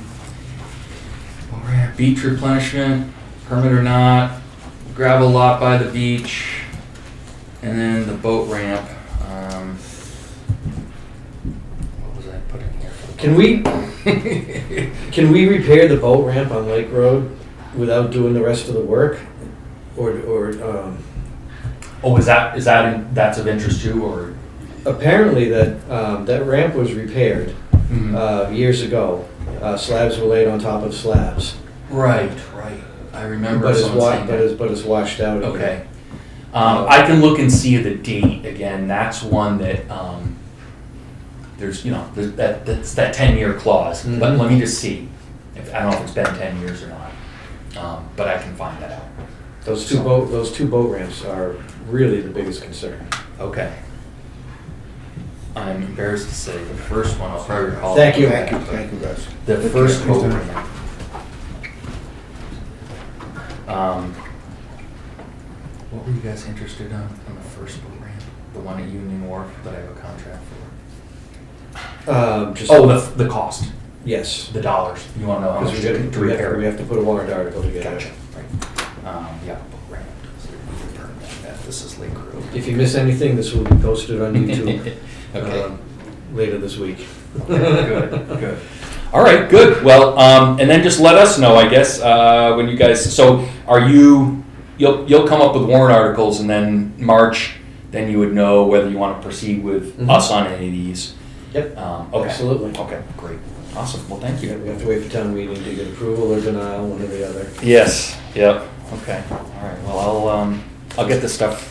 at beach replenishment, permit or not, gravel lot by the beach, and then the boat ramp. What was I putting here? Can we repair the boat ramp on Lake Road without doing the rest of the work? Oh, that's of interest too, or? Apparently that ramp was repaired years ago. Slabs were laid on top of slabs. Right. I remember. But someone saying that. it's washed out again. Okay. I can look and see the date again. That's one that there's that's that 10-year clause. Mhm. But let me just see. I don't know if it's been 10 years or not, but I can find that out. Those two boat ramps are really the biggest concern. Okay. I'm embarrassed to say the first one I'll probably recall. Thank you. Thank you, guys. The first boat Thanks, ramp. What were you guys interested on the first boat ramp? The one at Union Wharf that I have a contract for? Just Oh, the cost. Yes. The dollars, you wanna know how much Because to repair? we have to put a warrant article together. Gotcha, right. Yeah, right. This is Lake Road. If you miss anything, this will be posted on YouTube Okay. later this week. Good, good. All right, good. Well, and then just let us know, I guess, when you guys. So, you'll come up with warrant articles, and then March, then you would know whether you want to proceed with Mhm. us on any of these. Yep, Okay. absolutely. Okay, great, awesome. Well, thank Yeah, you. we have to wait for town meeting to get approval or denial, one or the other. Yes. Yep. Okay. All right. Well, I'll get this stuff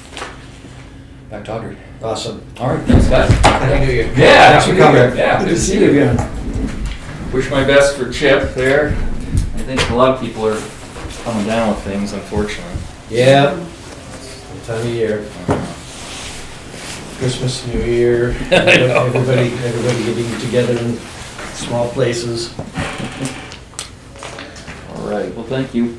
back to Audrey. Awesome. All right. Thanks, guys. Happy New Year. Yeah. Thanks for coming. Yeah. Good to see you again. Wish my best for Chip there. I think a lot of people are coming down with things, unfortunately. Yeah, it's the time of year. Christmas, New Year, I know. everybody getting together in small places. All right. Well, thank you.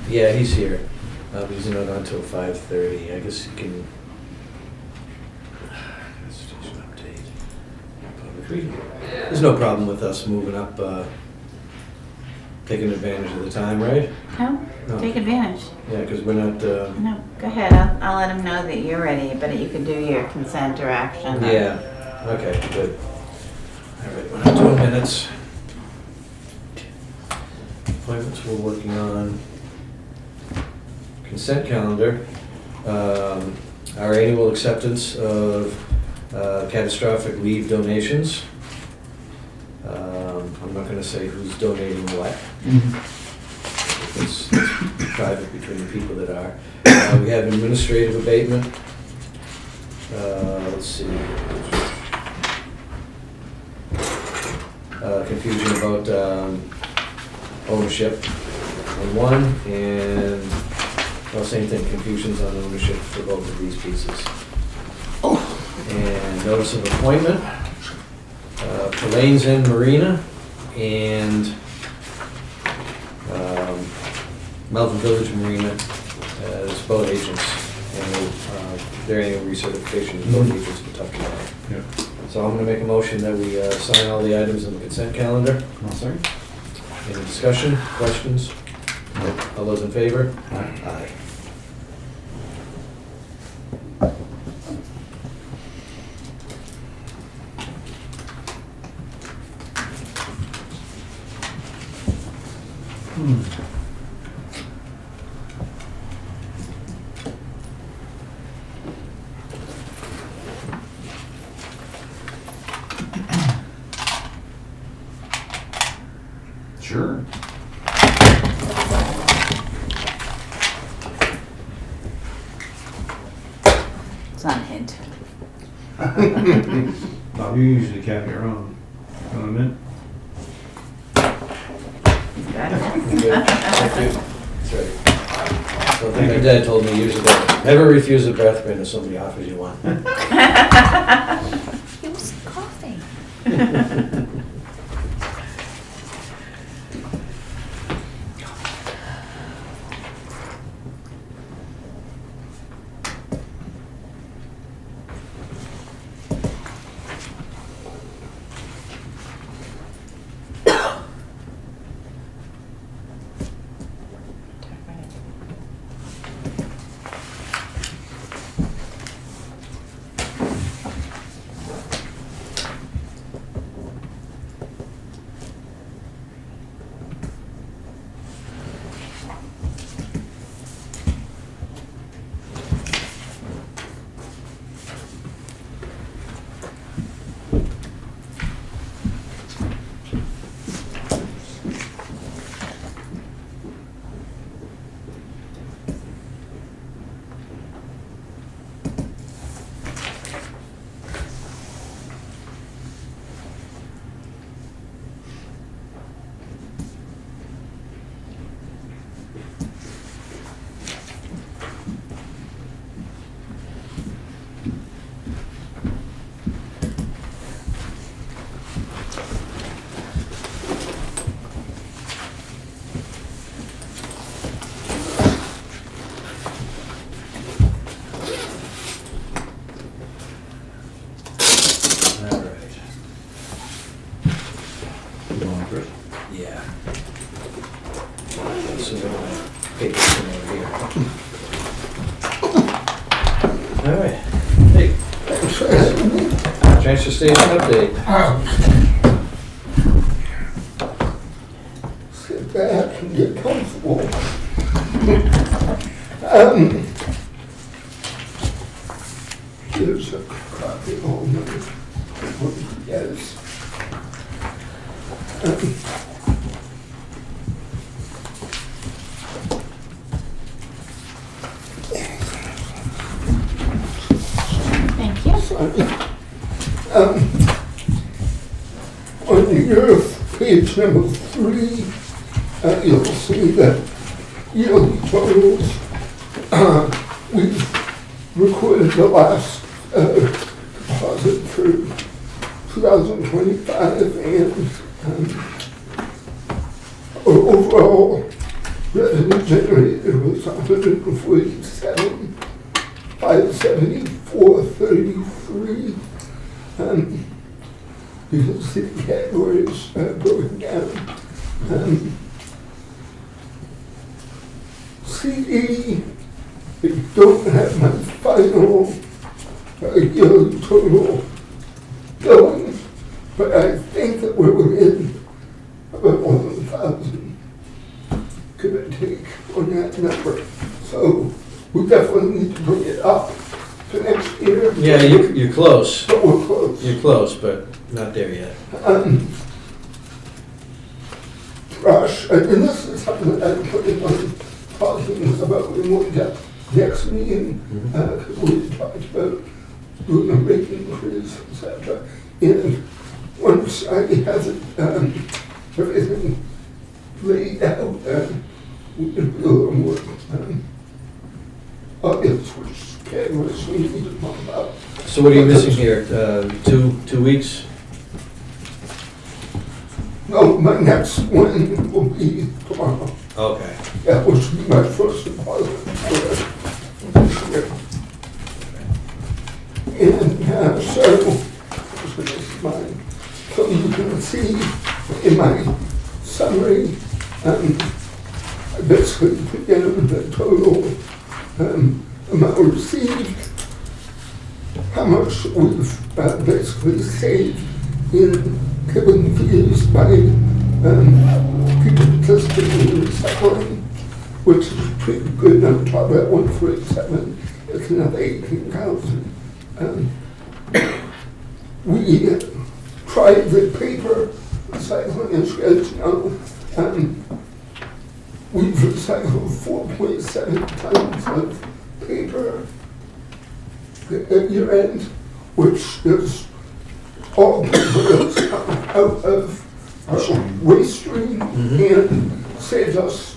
Yeah, he's here. He's not until 5:30. I guess you can. Station update. Public reading. There's no problem with us moving up, taking advantage of the time, right? No, No. take advantage. Yeah, because we're not. No, go ahead. I'll let him know that you're ready, but you can do your consent or action. Yeah. Okay. Good. All right. We're not doing minutes. Appointments we're working on. Consent calendar. Our annual acceptance of catastrophic leave donations. I'm not going to say who's donating what. It's private between the people that are. We have administrative abatement. Let's see. Confusion about ownership on one, and well, same thing, confusions on ownership for both of these pieces. And notice of appointment for Lanes End Marina and Melvin Village Marina as boat agents, and their annual recertification as boat agents for Tough Canal. Yeah. So I'm gonna make a motion that we sign all the items in the consent calendar. Sorry? Any discussion, questions? All those in favor? Aye. Sure. It's not a hint. No, you usually have your own. You know what I mean? Got it. Good. Thank you. That's right. Something my dad told me years ago, never refuse a breath mint if somebody offers you one. He was coughing. All right. Hey, transfer station update. Sit back and get comfortable. Here's a copy of all my, yes. Thank you. On your page number 3, you'll see that yearly totals. We've recorded the last deposit for 2025, and overall revenue generated was 147,574.33. You can see the categories going down. CD, I don't have my final yearly total going, but I think that we're within about 1,000, give or take, on that number. So we definitely need to bring it up for next year. Yeah, you're close. But we're close. You're close, but not there yet. Rush, and this is something that I'm putting on talking about in more depth next meeting, because we talked about doing a rate increase, etc. And once I have it, everything laid out, we can do a little more obvious which categories we need to talk about. So what are you missing here? 2 weeks? No, my next one will be tomorrow. Okay. That was my first deposit for this year. And so this is mine. So you can see in my summary, I basically put down the total amount received, how much we've basically saved in given fees by people participating in recycling, which is pretty good. I'm talking about 147, it's another 18,000. We tried the paper recycling, as you guys know. We've recycled 4.7 tons of paper at year end, which is all paper that's come out of our waste stream and saves us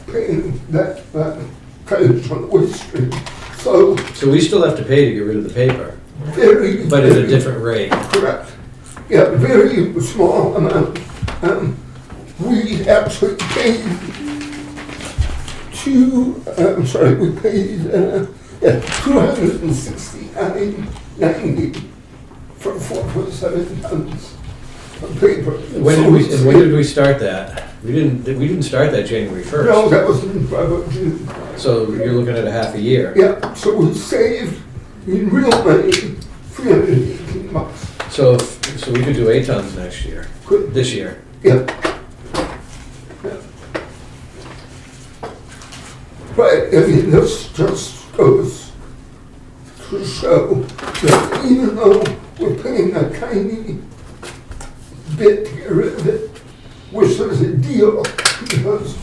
paying that tonnage on the waste stream. So we still have to pay to get rid of the paper, very, but at a different rate. correct. Yeah, very small amount. We actually paid we paid $269.90 for 4.7 tons of paper. When did we start that? We didn't start that January 1st. No, that was in June. So you're looking at a half a year. Yeah, so we saved in real money $318. So we could do 8 tons next year, Good. this year. Yeah. But I mean, this just goes to show that even though we're paying a tiny bit to get rid of it, which is a deal, because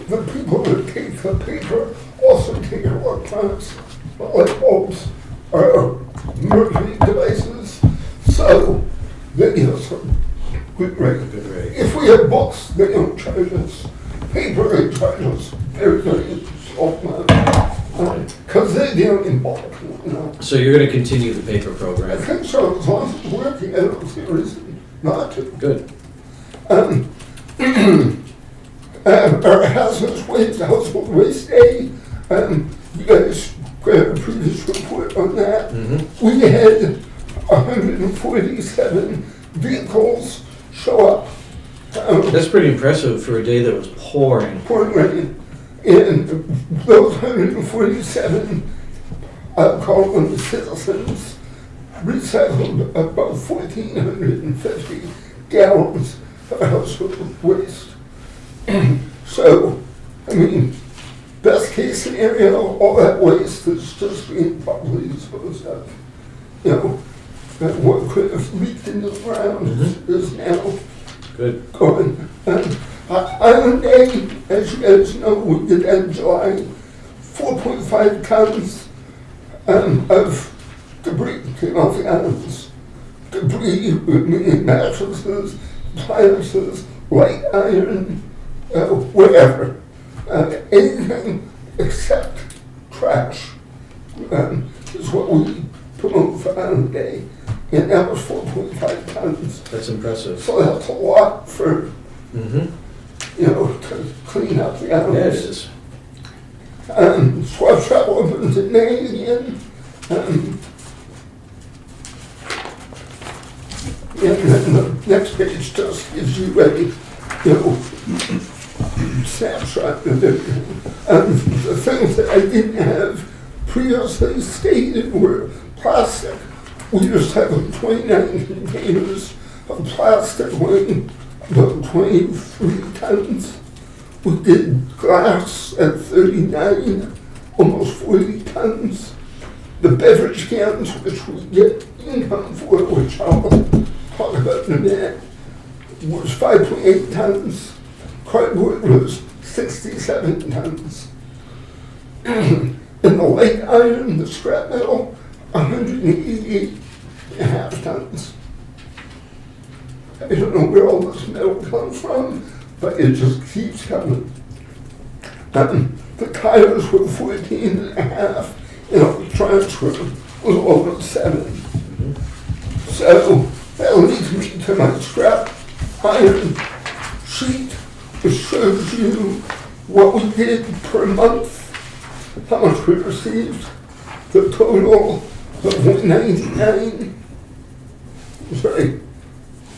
the people that take the paper also take electronics, light bulbs, or mercury devices, so they give us a good rate. Good rate. If we have books, they don't charge us. Paper, they charge us very, very small amount, because they're dealing in bulk, you know. So you're going to continue the paper I program. think so, as long as it's working, I don't see a reason not to. Good. Our hazardous waste, household waste day, you guys got a previous report on that. We had 147 vehicles show up. That's pretty impressive for a day that was pouring. Pouring rain. And those 147, I'll call them citizens, recycled about 1,450 gallons of household waste. So, I mean, best case scenario, all that waste is just being properly disposed of. You know, that what could have leaked into the ground is now Good. gone. Island Day, as you guys know, we did that in July, 4.5 tons of debris came off the islands. Debris, meaning mattresses, appliances, light iron, whatever. Anything except trash is what we promote for Island Day. And that was 4.5 tons. That's impressive. So that's a lot for, Mm-hmm. you know, to clean up the Yeah, it islands. is. Swap shop opens at 9 again. And then the next page just gives you a, you know, snapshot of everything. The things that I didn't have previously stated were plastic. We used to have 29 containers of plastic weighing about 23 tons. We did glass at 39, almost 40 tons. The beverage cans, which we get income for, which I'll talk about in a minute, was 5.8 tons. Cardboard was 67 tons. And the light iron, the scrap metal, 188.5 tons. I don't know where all this metal comes from, but it just keeps coming. The tires were 14.5, and electronics were over 7. So that leads me to my scrap iron sheet, which shows you what we did per month, how much we received, the total of 199. Sorry,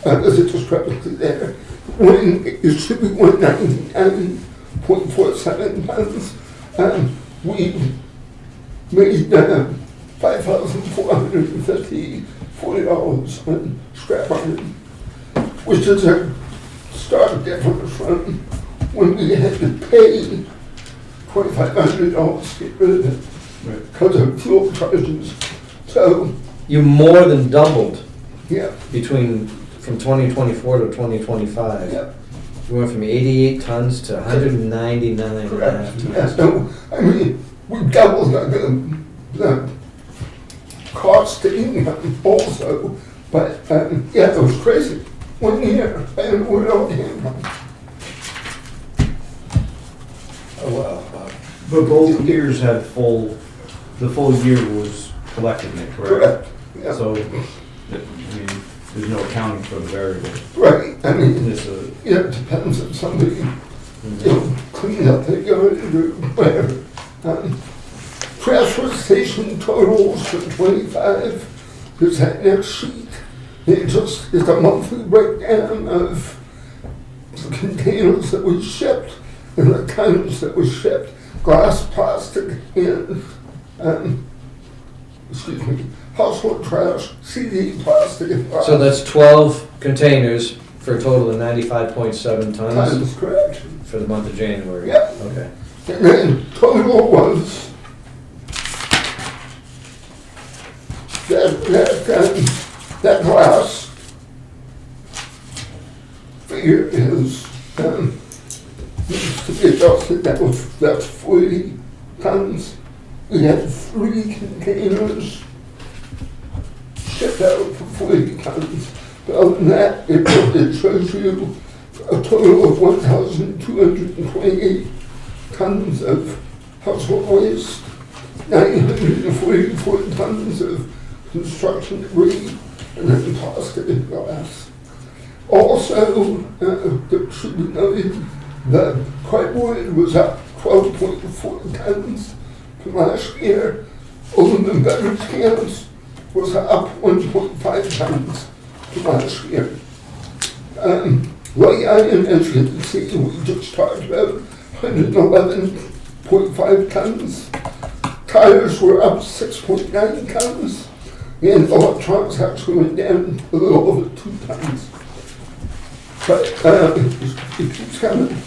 there's a discrepancy there. When it should be 199.47 tons, we made $5,450 on scrap iron, which is a stark difference from when we had to pay $2,500 to get rid of it because of fuel charges. So, You more than doubled yeah, from 2024 to 2025. yeah. You went from 88 tons to 199 and a Correct. half Yeah, tons. so, I mean, we doubled the cost to income also, but, yeah, it was crazy. 1 year, I don't know where it all came from. Oh, wow. But both years had the full year was collecting it, correct? Correct. Yeah. So, I mean, there's no accounting for the variable. Right, I mean, This, yeah, it depends if somebody, you know, clean up their yard or whatever. Transfer station totals for 25 is that next sheet. It's a monthly breakdown of the containers that we shipped and the tons that was shipped, glass, plastic, and, household trash, CD, plastic, and glass. So that's 12 containers for a total of 95.7 That tons is correct. for the month of January. Yep. Okay. And then total was that glass figure is needs to be adjusted. That's 40 tons. We had 3 containers shipped out for 40 tons. But other than that, it shows you a total of 1,228 tons of household waste, 944 tons of construction debris, and then plastic and glass. Also, it should be noted, the cardboard was up 12.4 tons from last year. Aluminum beverage cans was up 1.5 tons from last year. Light iron, as you can see, we just talked about 111.5 6.5 tons. Tires were up 6.9 tons. And electronics actually went down a little over 2 tons. But it keeps coming.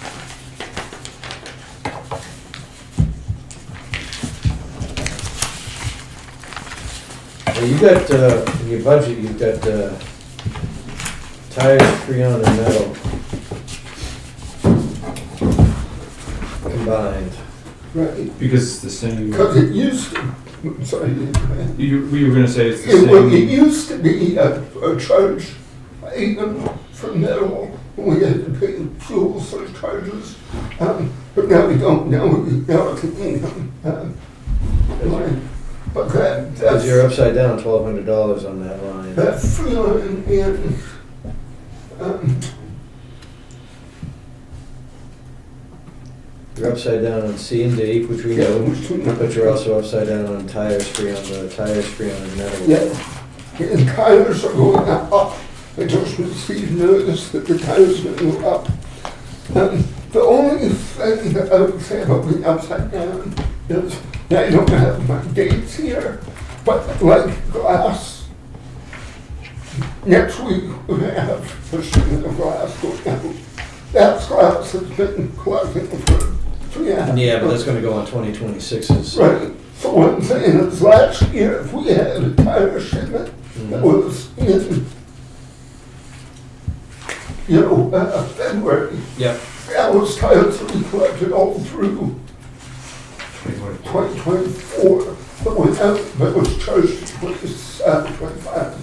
Well, you got, in your budget, you've got tires, Freon, and metal combined. Right. Because it's the same. Because it used to, sorry. You were gonna say it's the It same. used to be a charge even for metal, when we had to pay fuel surcharges. But now we don't, now it's an income line. But Because that's, you're upside down $1,200 on that line. that Freon and, You're upside down on C and D, which we know, but you're also upside down on tires, Freon, and metal. yeah, and tires are going up. I just received notice that the tires are going to go up. The only thing that I would say about being upside down is that I don't have my dates here, but like glass, next week we have a shipment of glass going out. That glass has been collecting for 3.5 Yeah, but that's gonna go on 2026's. Right, so what I'm saying is last year, if we had a tire shipment that was in, February, Yep. that was tires that we collected all through 2024, but went out, but was charged to 25.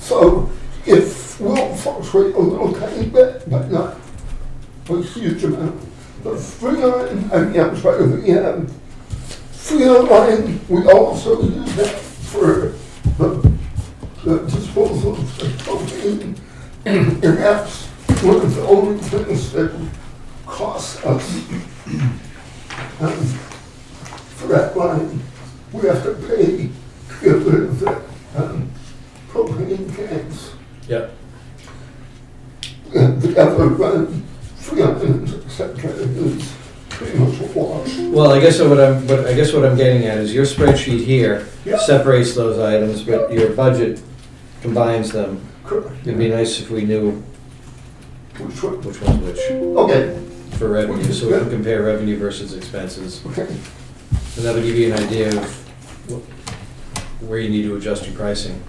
So if we'll fluctuate a little tiny bit, but not a huge amount. The Freon, I'm sorry, the Freon line, we also use that for the disposal of the propane. And that's one of the only things that costs us for that line. We have to pay to get rid of the propane tanks. Yep. And the other Freon, et cetera, is pretty much a wash. Well, I guess what I'm getting at is your spreadsheet here Yeah. separates those items, but your budget combines them. Correct. It'd be nice if we knew Which one? which one's which Okay, for revenue, so we can compare revenue versus expenses. okay. And that'll give you an idea of where you need to adjust your pricing.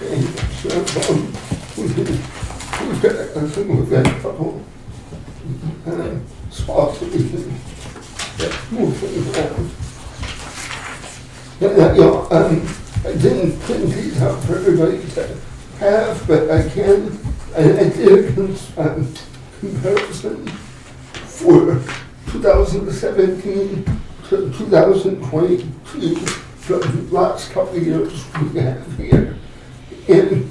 Okay, so, we've got, I think we've got a couple spots that we can move things around. I didn't print these out for everybody to have, but I can, I did a comparison for 2017 to 2022, the last couple of years we have here. And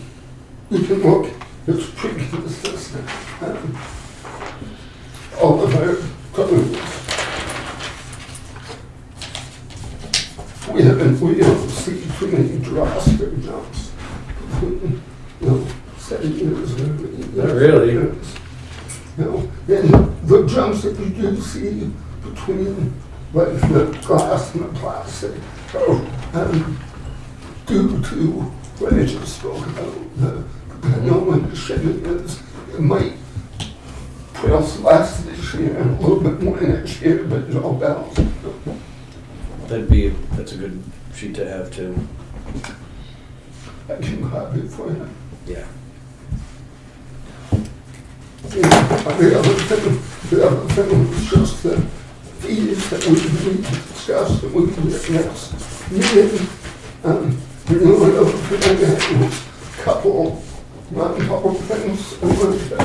you can look, it's pretty consistent. All of our colors. We don't see too many drastic jumps between, 7 years and 8 years. Not really. And the jumps that you do see between like the glass and the plastic are due to what I just spoke about. Depending on when the shipment is, it might put us less this year and a little bit more next year, but it's all balanced. That's a good sheet to have too. I can copy it for you. Yeah. The other thing was just the fees that we need to discuss that we can get next meeting. The other thing I had was a couple things I wanted to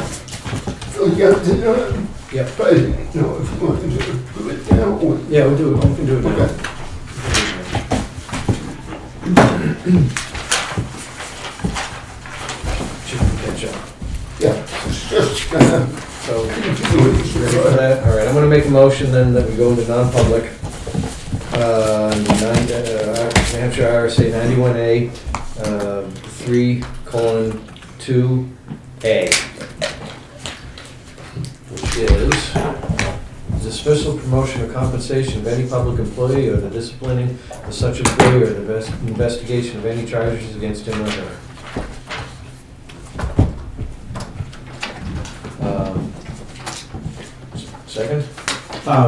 fill you guys in on. Yep. But I didn't know if you wanted to do it now or. Yeah, we'll do it. We can do it now. Okay. Should catch up. Yeah, it's just, So, Ready for that? All right, I'm gonna make a motion then that we go into non-public. New Hampshire RSA 91A, 3:2A. Which is dismissal, promotion, or compensation of any public employee or the disciplining of such employee or the investigation of any charges against him or her. Second?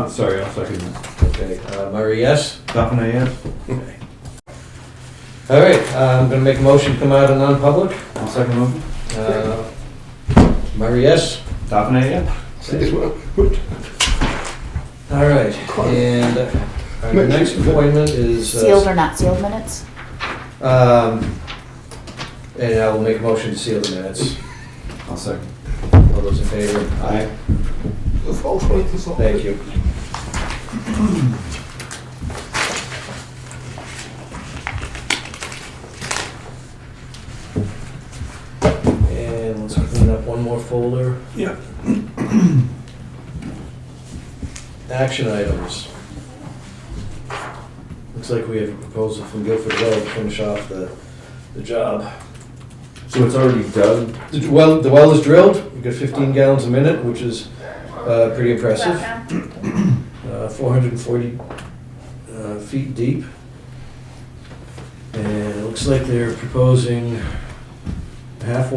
Sorry, I'll second that. Okay, Murray, yes? Duffin, yes? Okay. All right, I'm gonna make a motion to come out of non-public. I'll second motion. Murray, yes? Duffin, yes? All right, and our next appointment is. Sealed or not sealed minutes? And I will make a motion to seal the minutes. I'll second. All those in favor? Aye. Thank you. And let's clean up one more folder. Yeah. Action items. Looks like we have a proposal from Guilford Road to finish off the job. So it's already dug? The well is drilled. We got 15 gallons a minute, which is pretty impressive. 440 feet deep. And it looks like they're proposing a half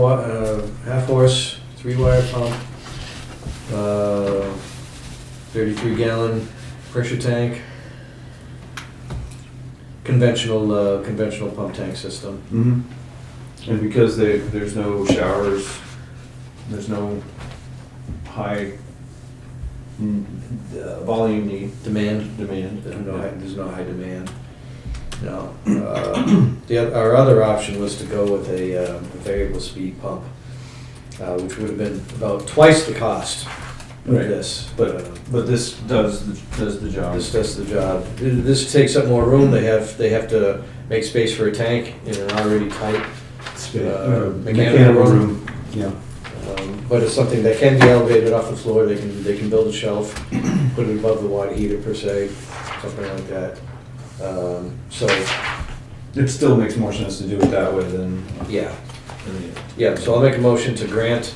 horse, 3-wire pump, 33 gallon pressure tank, conventional pump tank system. Mm-hmm. And because there's no showers, there's no high volume need. Demand. There's no high demand. No. Our other option was to go with a variable speed pump, which would have been about twice the cost of Right. this. But this does the job. This does the job. This takes up more room. They have to make space for a tank in an already tight mechanical room. Yeah. But it's something that can be elevated off the floor. They can build a shelf, put it above the water heater per se, something like that. So It still makes more sense to do it that way than. yeah. Yeah, so I'll make a motion to grant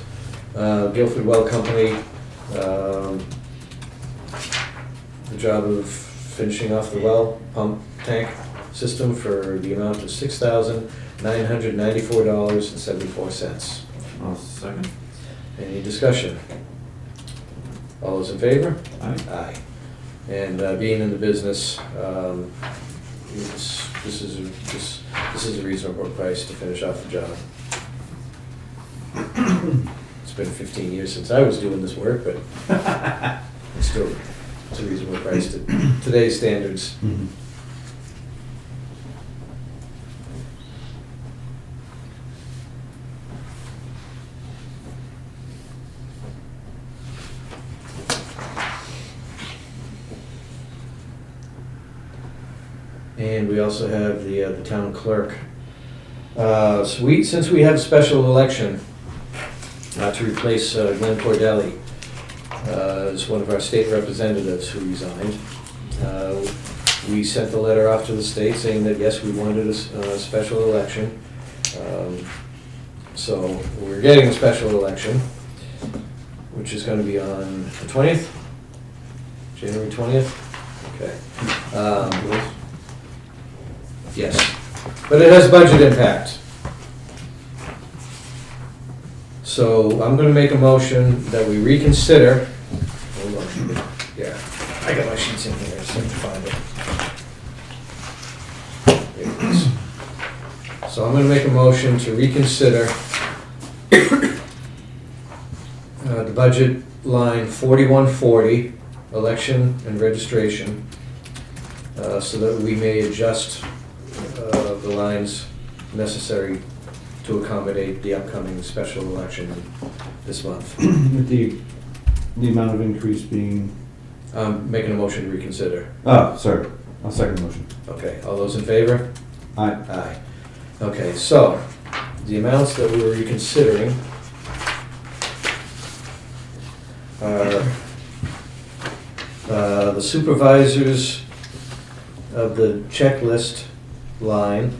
Guilford Well Company the job of finishing off the well pump tank system for the amount of $6,994.74. I'll second. Any discussion? All those in favor? Aye. Aye. And being in the business, this is a reasonable price to finish off the job. It's been 15 years since I was doing this work, but it's a reasonable price to today's standards. Mm-hmm. And we also have the town clerk. Since we have a special election to replace Glenn Cordelli as one of our state representatives who resigned, we sent the letter off to the state saying that yes, we wanted a special election. So we're getting a special election, which is going to be on the 20th, January 20th. Okay. Yes, but it has budget impact. So I'm gonna make a motion that we reconsider. Hold on, yeah, I got my sheets in here, so I can find it. There it is. So I'm gonna make a motion to reconsider the budget line 4140, election and registration, so that we may adjust the lines necessary to accommodate the upcoming special election this month. With the amount of increase being. Making a motion to reconsider. Oh, sorry. I'll second the motion. Okay, all those in favor? Aye. Aye. Okay, so the amounts that we were reconsidering are the supervisors of the checklist line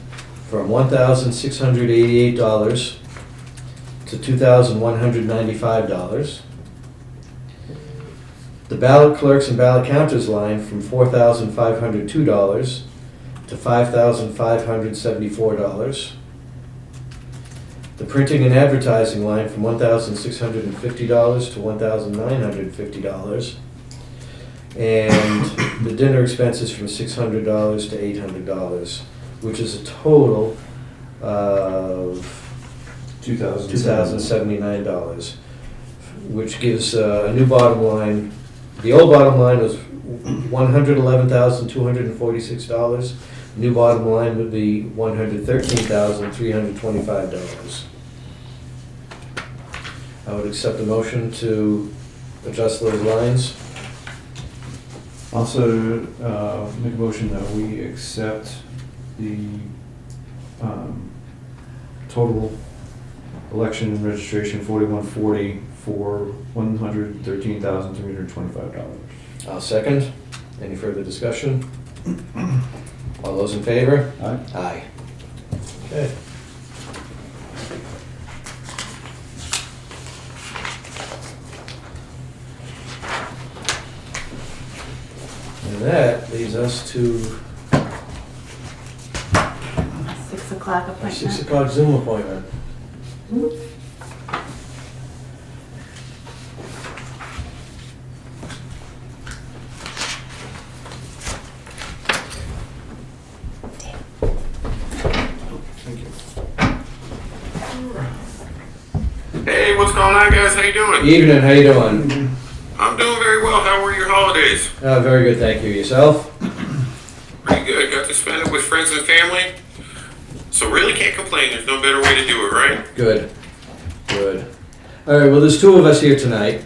from $1,688 to $2,195. The ballot clerks and ballot counters line from $4,502 to $5,574. The printing and advertising line from $1,650 to $1,950. And the dinner expenses from $600 to $800, which is a total of $2,079, which gives a new bottom line. The old bottom line was $111,246. New bottom line would be $113,325. I would accept a motion to adjust those lines. Also, make a motion that we accept the total election and registration 4140 for $113,325. I'll second. Any further discussion? All those in favor? Aye. Aye. Okay. And that leads us to 6 o'clock our appointment. 6 o'clock Zoom appointment. Hey, what's going on, guys? How you doing? Evening, how you doing? I'm doing very well. How were your holidays? Very good, thank you. Yourself? Pretty good. Got to spend it with friends and family. So really can't complain. There's no better way to do it, right? Good. Good. All right, well, there's two of us here tonight.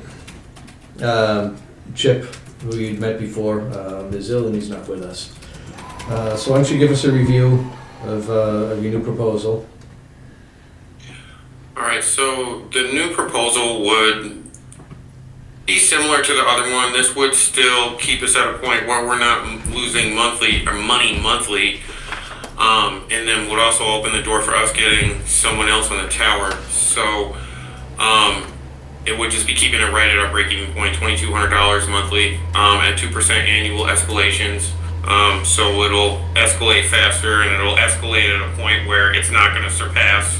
Chip, who you'd met before, is ill and he's not with us. So why don't you give us a review of your new proposal? All right, so the new proposal would be similar to the other one. This would still keep us at a point where we're not losing money monthly, and then would also open the door for us getting someone else on the tower. So it would just be keeping it right at our break-even point, $2,200 monthly at 2% annual escalations. So it'll escalate faster, and it'll escalate at a point where it's not going to surpass,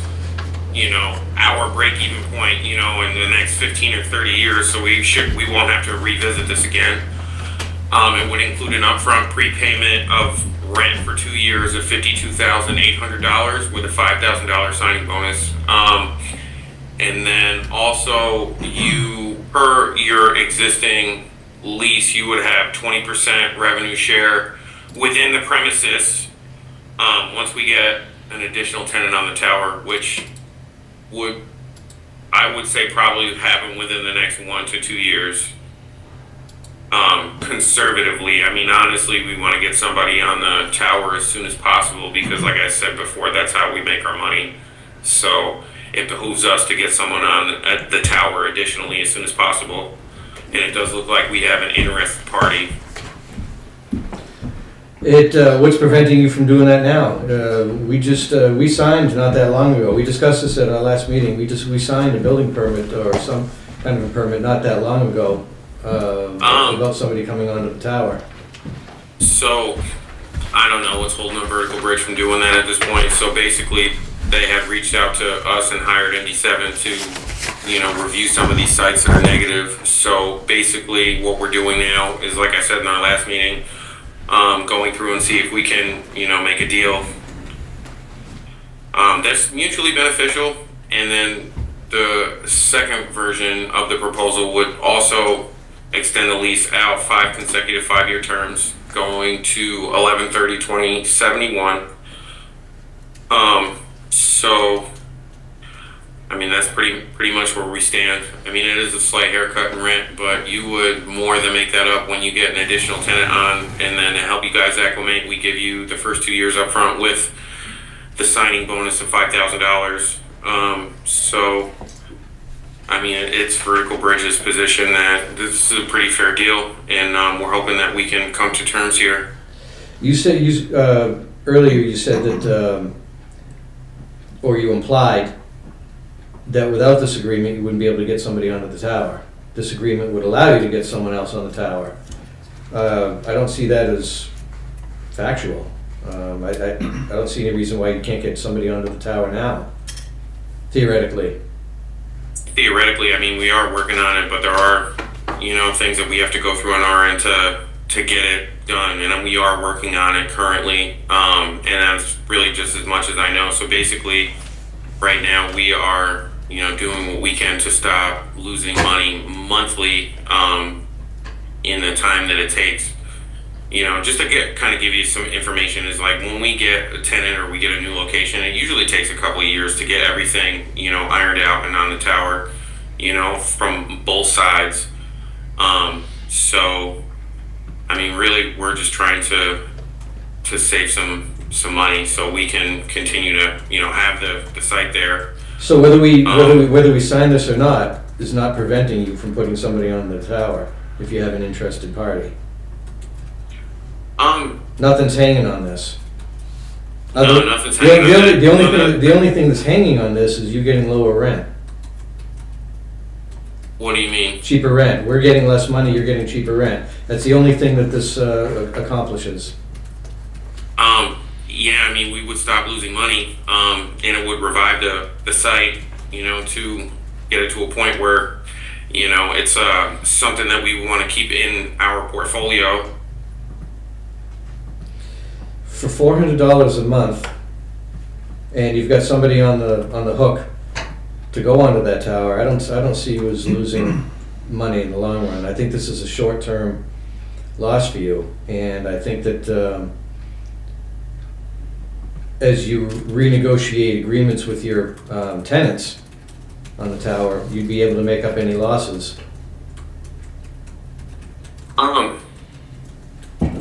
our break-even point, in the next 15 or 30 years. So we won't have to revisit this again. It would include an upfront prepayment of rent for 2 years of $52,800 with a $5,000 signing bonus. And then also per your existing lease, you would have 20% revenue share within the premises once we get an additional tenant on the tower, which I would say probably happen within the next 1 to 2 years. Conservatively, honestly, we want to get somebody on the tower as soon as possible because, like I said before, that's how we make our money. So it behooves us to get someone on at the tower additionally as soon as possible. And it does look like we have an interested party. What's preventing you from doing that now? We signed not that long ago. We discussed this at our last meeting. We signed a building permit or some kind of a permit not that long ago about somebody coming onto the tower. So I don't know what's holding a vertical bridge from doing that at this point. So basically, they have reached out to us and hired MD7 to, review some of these sites that are negative. So basically, what we're doing now is, like I said in our last meeting, going through and see if we can, make a deal that's mutually beneficial. And then the second version of the proposal would also extend the lease out 5 consecutive 5-year terms, going to 11/30/2071. So, that's pretty much where we stand. It is a slight haircut in rent, but you would more than make that up when you get an additional tenant on, and then to help you guys acclimate, we give you the first 2 years up front with the signing bonus of $5,000. So, I mean, it's Vertical Bridge's position that this is a pretty fair deal, and we're hoping that we can come to terms here. You said, earlier you said that, or you implied that without this agreement, you wouldn't be able to get somebody onto the tower. This agreement would allow you to get someone else on the tower. I don't see that as factual. I don't see any reason why you can't get somebody onto the tower now, theoretically. Theoretically, I mean, we are working on it, but there are, things that we have to go through on our end to get it done, and we are working on it currently, and that's really just as much as I know. So basically, right now, we are, doing what we can to stop losing money monthly in the time that it takes. Just to give you some information is like when we get a tenant or we get a new location, it usually takes a couple of years to get everything, ironed out and on the tower, from both sides. So, I mean, really, we're just trying to save some money so we can continue to, have the site there. So whether we sign this or not is not preventing you from putting somebody on the tower if you have an interested party. Nothing's hanging on this. No, nothing's hanging on it. The only thing that's hanging on this is you getting lower rent. What do you mean? Cheaper rent. We're getting less money, you're getting cheaper rent. That's the only thing that this accomplishes. Yeah, I mean, we would stop losing money, and it would revive the site, to get it to a point where, it's something that we want to keep in our portfolio. For $400 a month, and you've got somebody on the hook to go onto that tower, I don't see you as losing money in the long run. I think this is a short-term loss for you, and I think that as you renegotiate agreements with your tenants on the tower, you'd be able to make up any losses.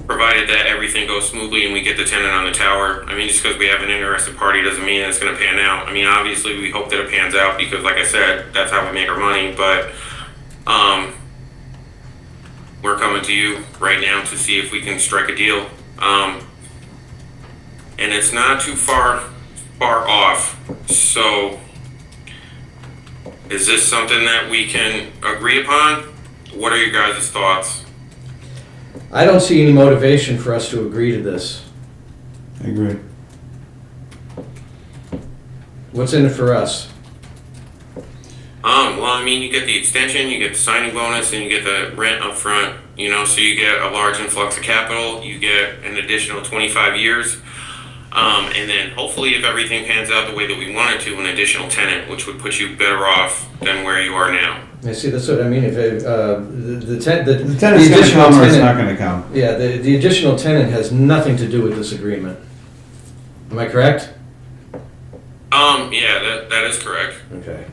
Provided that everything goes smoothly and we get the tenant on the tower. I mean, just because we have an interested party doesn't mean it's going to pan out. I mean, obviously we hope that it pans out because, like I said, that's how we make our money. But we're coming to you right now to see if we can strike a deal. And it's not too far off. So is this something that we can agree upon? What are your guys' thoughts? I don't see any motivation for us to agree to this. I agree. What's in it for us? Well, I mean, you get the extension, you get the signing bonus, and you get the rent up front, so you get a large influx of capital, you get an additional 25 years, and then hopefully if everything pans out the way that we want it to, an additional tenant, which would put you better off than where you are now. I see, that's what I mean. If the tenant's going to come or it's not going to come. Yeah, the additional tenant has nothing to do with this agreement. Am I correct? Yeah, that is correct. Okay.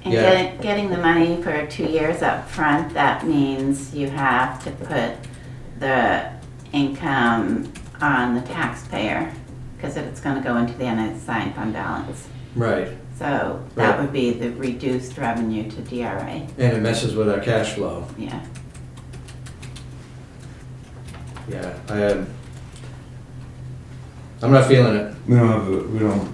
And Yeah. getting the money for 2 years up front, that means you have to put the income on the taxpayer because it's going to go into the unassigned fund balance. Right. So Right. that would be the reduced revenue to DRA. And it messes with our cash flow. Yeah. Yeah, I'm not feeling it. We don't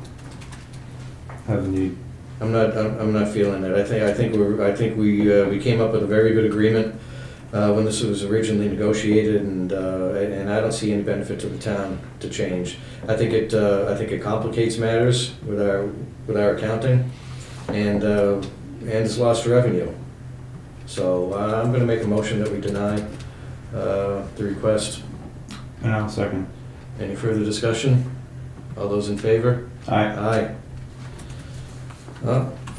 have a need. I'm not feeling it. I think we came up with a very good agreement when this was originally negotiated, and I don't see any benefit to the town to change. I think it complicates matters with our accounting, and it's lost revenue. So I'm going to make a motion that we deny the request. And I'll second. Any further discussion? All those in favor? Aye. Aye.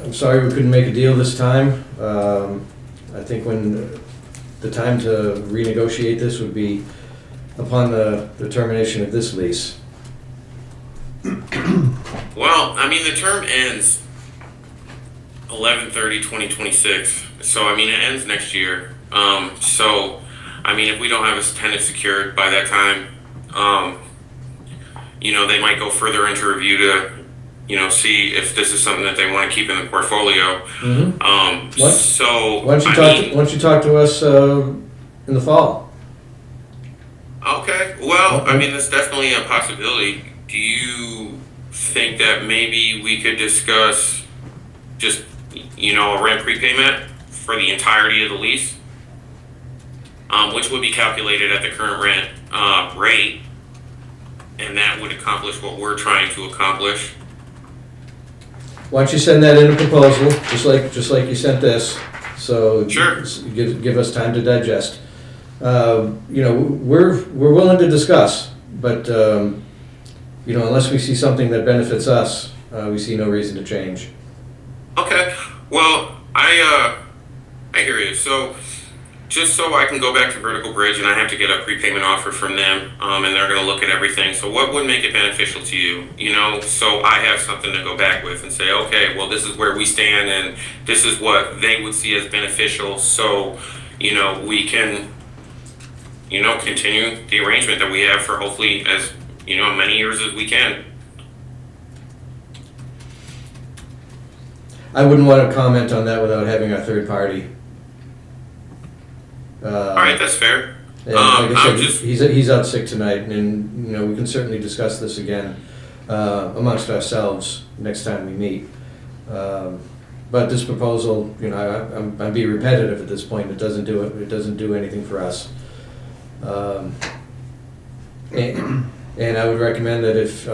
I'm sorry we couldn't make a deal this time. I think when the time to renegotiate this would be upon the termination of this lease. Well, I mean, the term ends 11/30/2026, so I mean, it ends next year. So, I mean, if we don't have a tenant secured by that time, they might go further into review to, see if this is something that they want to keep in the portfolio. What? So Why don't you talk to us in the fall? Okay, well, Okay. that's definitely a possibility. Do you think that maybe we could discuss just, a rent prepayment for the entirety of the lease? Which would be calculated at the current rent rate, and that would accomplish what we're trying to accomplish. Why don't you send that in a proposal, just like you sent this, so Sure. give us time to digest. We're willing to discuss, but unless we see something that benefits us, we see no reason to change. Okay, well, I hear you. So, just so I can go back to Vertical Bridge and I have to get a prepayment offer from them, and they're going to look at everything. So what would make it beneficial to you? So I have something to go back with and say, okay, well, this is where we stand and this is what they would see as beneficial. So, we can, continue the arrangement that we have for hopefully as, many years as we can. I wouldn't want to comment on that without having our third party. All right, that's fair. And like I I'm said, just, he's out sick tonight, and we can certainly discuss this again amongst ourselves next time we meet. But this proposal, I'd be repetitive at this point. It doesn't do it. It doesn't do anything for us. And I would recommend that if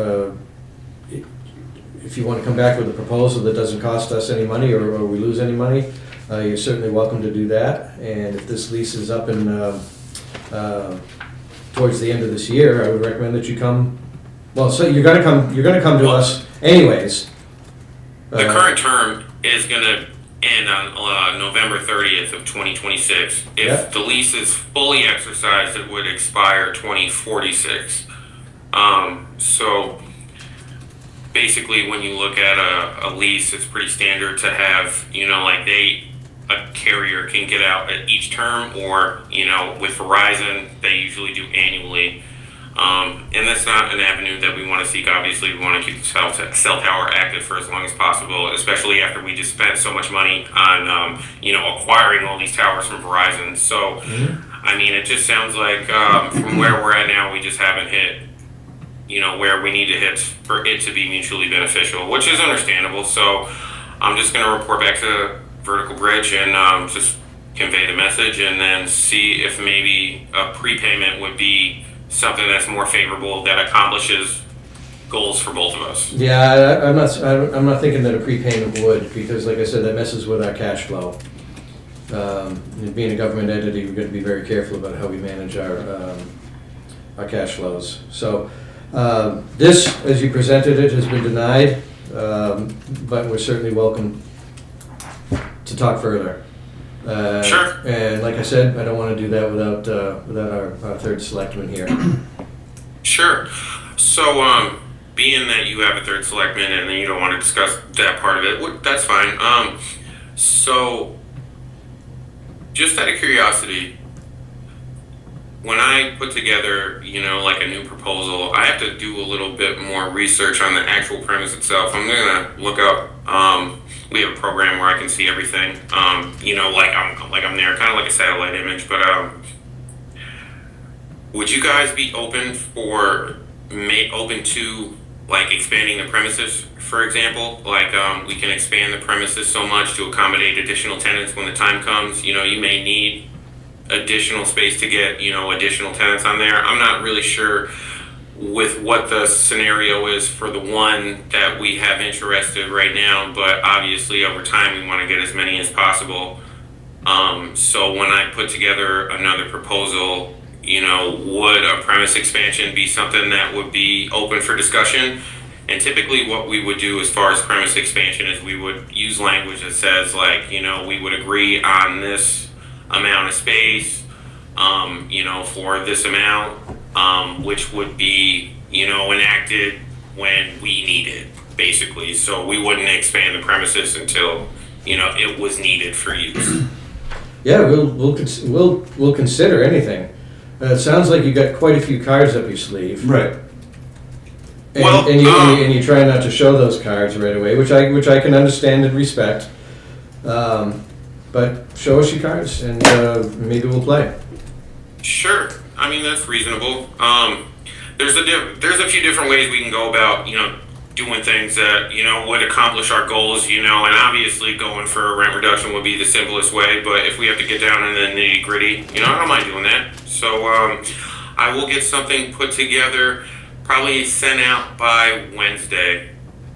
you want to come back with a proposal that doesn't cost us any money or we lose any money, you're certainly welcome to do that. And if this lease is up in towards the end of this year, I would recommend that you come. Well, so you're gonna come to us anyways. the current term is going to end on November 30th of 2026. If Yeah. the lease is fully exercised, it would expire 2046. So basically, when you look at a lease, it's pretty standard to have, a carrier can get out at each term, or, with Verizon, they usually do annually. And that's not an avenue that we want to seek. Obviously, we want to keep the cell tower active for as long as possible, especially after we just spent so much money on, acquiring all these towers from Verizon. So, it just sounds like from where we're at now, we just haven't hit, where we need to hit for it to be mutually beneficial, which is understandable. So I'm just going to report back to Vertical Bridge and just convey the message, and then see if maybe a prepayment would be something that's more favorable, that accomplishes goals for both of us. Yeah, I'm not thinking that a prepayment would, because like I said, that messes with our cash flow. Being a government entity, we're going to be very careful about how we manage our cash flows. So this, as you presented it, has been denied, but we're certainly welcome to talk further. Sure. And like I said, I don't want to do that without our third selectman here. Sure. So, being that you have a third selectman and then you don't want to discuss that part of it, that's fine. So, just out of curiosity, when I put together, like a new proposal, I have to do a little bit more research on the actual premise itself. I'm gonna look up. We have a program where I can see everything. Like I'm there, kind of like a satellite image. But would you guys be open to like expanding the premises, for example? Like we can expand the premises so much to accommodate additional tenants when the time comes. You may need additional space to get, additional tenants on there. I'm not really sure with what the scenario is for the one that we have interested right now, but obviously over time we want to get as many as possible. So when I put together another proposal, would a premise expansion be something that would be open for discussion? And typically what we would do as far as premise expansion is we would use language that says like, we would agree on this amount of space, for this amount, which would be, enacted when we need it, basically. So we wouldn't expand the premises until, it was needed for use. Yeah, we'll consider anything. It sounds like you got quite a few cards up your sleeve. Right. Well, and you try not to show those cards right away, which I can understand and respect. But show us your cards, and maybe we'll play. Sure. I mean, that's reasonable. There's a few different ways we can go about, doing things that, would accomplish our goals, and obviously going for a rent reduction would be the simplest way, but if we have to get down in the nitty gritty, I don't mind doing that. So, I will get something put together, probably sent out by Wednesday.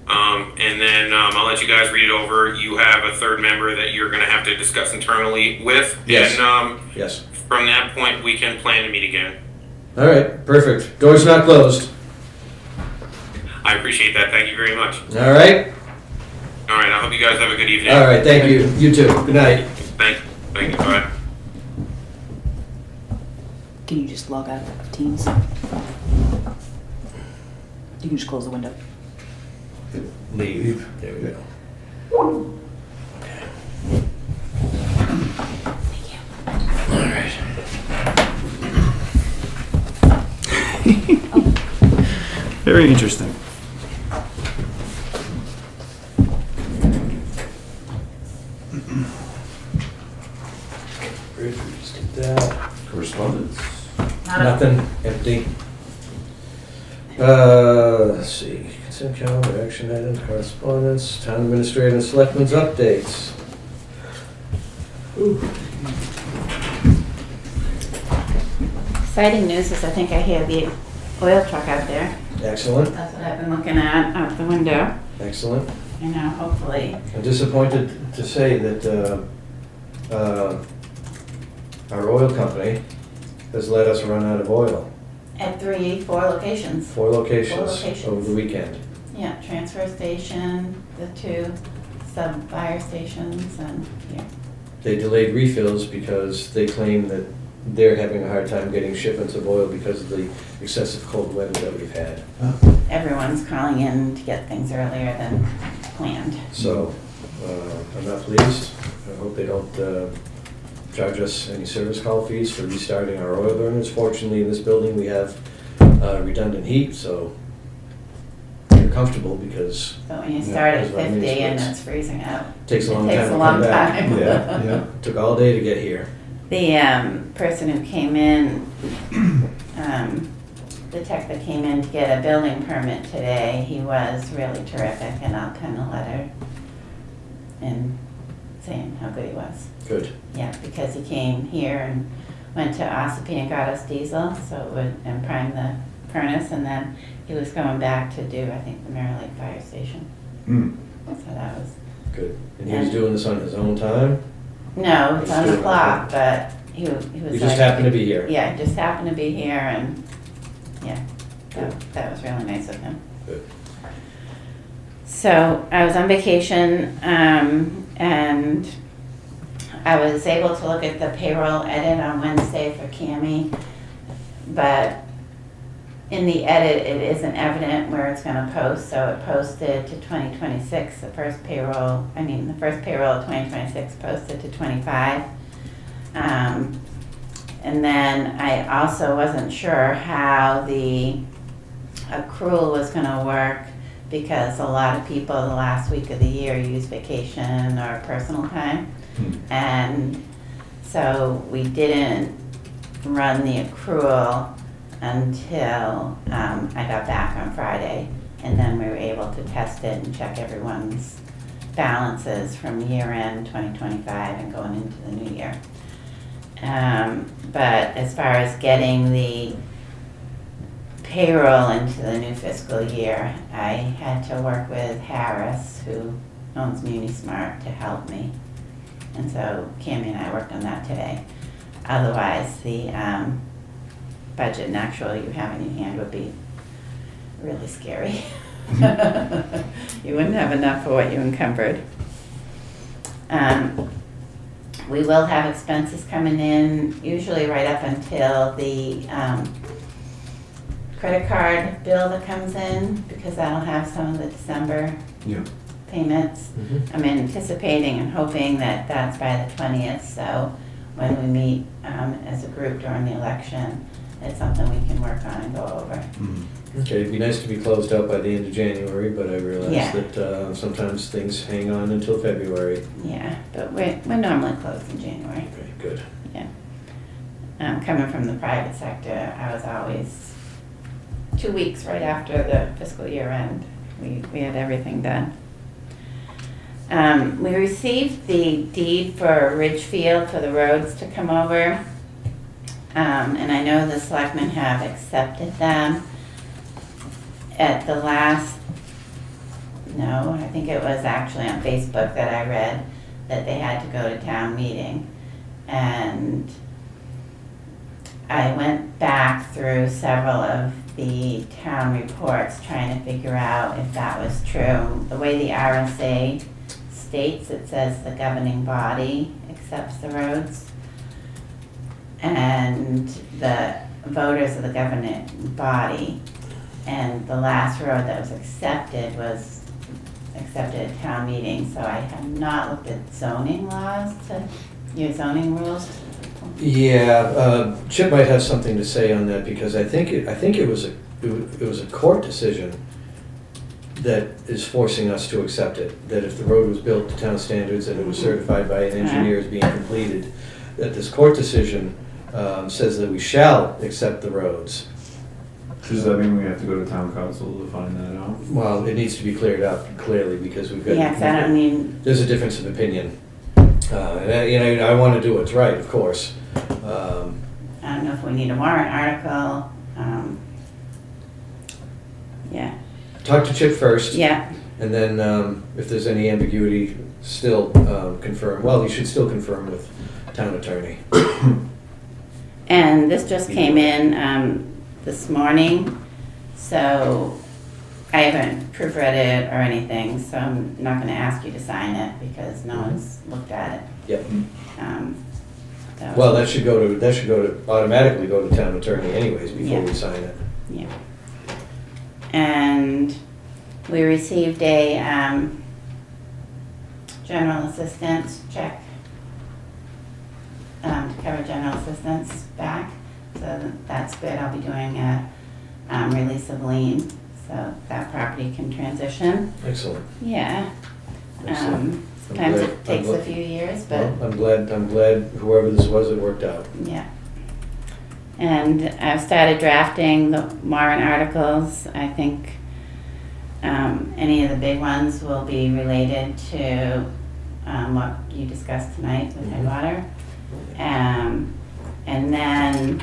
And then I'll let you guys read it over. You have a third member that you're going to have to discuss internally with. Yes. And Yes. from that point, we can plan to meet again. All right, perfect. Door's not closed. I appreciate that. Thank you very much. All right? All right, I hope you guys have a good evening. All right, thank you. You too. Good night. Thank you. Bye. Can you just log out of Teams? You can just close the window. Leave. There we go. Okay. Thank you. All right. Very interesting. Bridge, we just did that. Correspondence. Nothing, empty. Let's see, consent calendar, action items, correspondence, town administrator and selectmen's updates. Ooh. Exciting news is I think I hear the oil truck out there. Excellent, That's what I've been looking at out the window. excellent. Hopefully. I'm disappointed to say that our oil company has let us run out of oil. At 4 locations. 4 locations Four locations. over the weekend. Yeah, transfer station, the 2 sub-fire stations, and here. They delayed refills because they claim that they're having a hard time getting shipments of oil because of the excessive cold weather that we've had. Everyone's calling in to get things earlier than planned. So, I'm not pleased. I hope they don't charge us any service call fees for restarting our oil burners. Fortunately, in this building, we have redundant heat, so we're comfortable because So when you start at that's what I mean, 50 and it's- it's freezing out, it takes a long it time takes to a come long back. time. Yeah, yeah. Took all day to get here. The person who came in, the tech that came in to get a building permit today, he was really terrific, and I'll kind of let her in saying how good he was. Good. Yeah, because he came here and went to Ossipee and got us diesel, so it would, and prime the furnace, and then he was going back to do, I think, the Mirror Lake Fire Station. Mm. So that was, Good. And he was doing this on his own time? no, it's He's on the doing clock, okay. but he was He like. just happened to be here? Yeah, just happened to be here, and, yeah, that was really nice of him. Good. So I was on vacation, and I was able to look at the payroll edit on Wednesday for Cami, but in the edit, it isn't evident where it's gonna post, so it posted to 2026, the first payroll of 2026 posted to 25. And then I also wasn't sure how the accrual was gonna work, because a lot of people the last week of the year use vacation or personal time. And so we didn't run the accrual until I got back on Friday, and then we were able to test it and check everyone's balances from year end 2025 and going into the new year. But as far as getting the payroll into the new fiscal year, I had to work with Harris, who owns MuniSmart, to help me. And so Cammie and I worked on that today. Otherwise, the budget and actual you have in your hand would be really scary. You wouldn't have enough for what you encumbered. We will have expenses coming in, usually right up until the credit card bill that comes in, because that'll have some of the December Yeah. payments. Mhm. I'm anticipating and hoping that that's by the 20th, so when we meet as a group during the election, it's something we can work on and go over. Okay, it'd be nice to be closed out by the end of January, but I realize Yeah. that sometimes things hang on until February. Yeah, but we're normally closed in January. Okay, good. Coming from the private sector, I was always 2 weeks right after the fiscal year end. We had everything done. We received the deed for Ridgefield for the roads to come over. And I know the selectmen have accepted them. At the last, no, I think it was actually on Facebook that I read that they had to go to town meeting. And I went back through several of the town reports trying to figure out if that was true. The way the RSA states, it says the governing body accepts the roads. And the voters of the governing body, and the last road that was accepted at town meeting, so I have not looked at zoning laws your zoning rules. Yeah, Chip might have something to say on that because I think it was a court decision that is forcing us to accept it. That if the road was built to town standards and it was certified by an engineer as being completed, that this court decision says that we shall accept the roads. Does that mean we have to go to town council to find that out? Well, it needs to be cleared up clearly because we've got. Yeah, 'cause I don't mean, There's a difference of opinion. And I want to do what's right, of course. I don't know if we need a warrant article. Yeah, Talk to Chip first. yeah, And then if there's any ambiguity, still confirm. Well, you should still confirm with town attorney. and this just came in this morning, so I haven't proofread it or anything, so I'm not gonna ask you to sign it because no one's looked at it. Yep. So- Well, that should automatically go to town attorney anyways before we Yeah. sign it. Yeah. And we received a general assistance check to cover general assistance back. So that's good. I'll be doing a release of lien so that property can transition. Excellent. Yeah. Excellent. Sometimes glad- it takes I'm a glad- few years, but. Well, I'm glad whoever this was, it worked out. Yeah. And I've started drafting the warrant articles. I think any of the big ones will be related to what you discussed tonight with Headwater. And then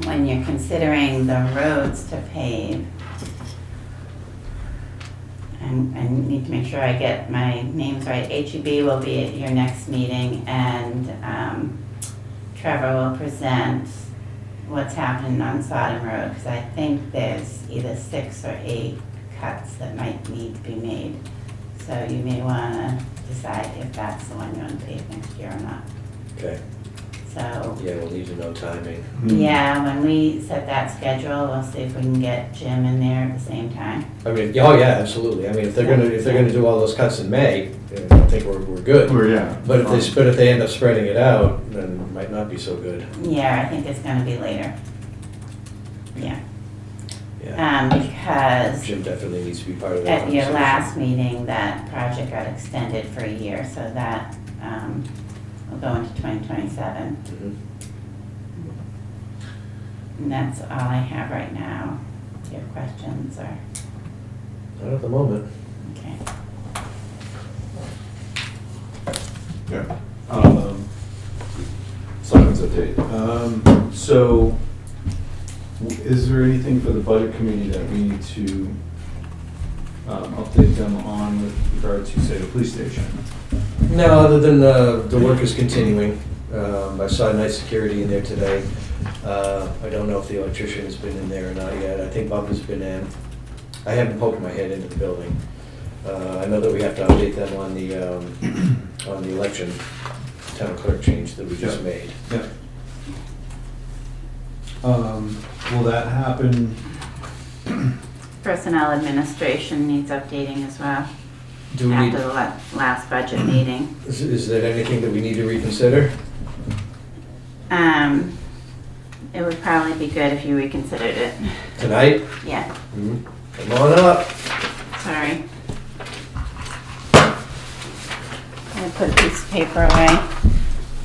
when you're considering the roads to pave, and I need to make sure I get my names right. HEB will be at your next meeting, and Trevor will present what's happening on Sodom Road, because I think there's either 6 or 8 cuts that might need to be made. So you may want to decide if that's the one you want to pave next year or not. Okay. So, Yeah, we'll need to know timing. yeah, when we set that schedule, we'll see if we can get Jim in there at the same time. I mean, oh yeah, absolutely. I mean, if they're gonna do all those cuts in May, I think we're good. Yeah. But if they end up spreading it out, then it might not be so good. Yeah, I think it's gonna be later. Yeah. Yeah. Because Jim definitely needs to be part of that. at your conversation. last meeting, that project got extended for a year, so that will go into 2027. Mhm. And that's all I have right now. Do you have questions or, Not at the moment. okay. Yeah. Selectmen's update. So, is there anything for the budget committee that we need to update them on with regard to, say, the police station? No, other than the work is continuing. I saw night security in there today. I don't know if the electrician has been in there or not yet. I think Bob has been in. I haven't poked my head into the building. I know that we have to update them on the election town clerk change that we just made. Yeah. Will that happen? Personnel administration needs updating as well, Do we need, after the last budget meeting. is there anything that we need to reconsider? It would probably be good if you reconsidered it. Tonight? Yeah, Come on up. sorry. I put a piece of paper away.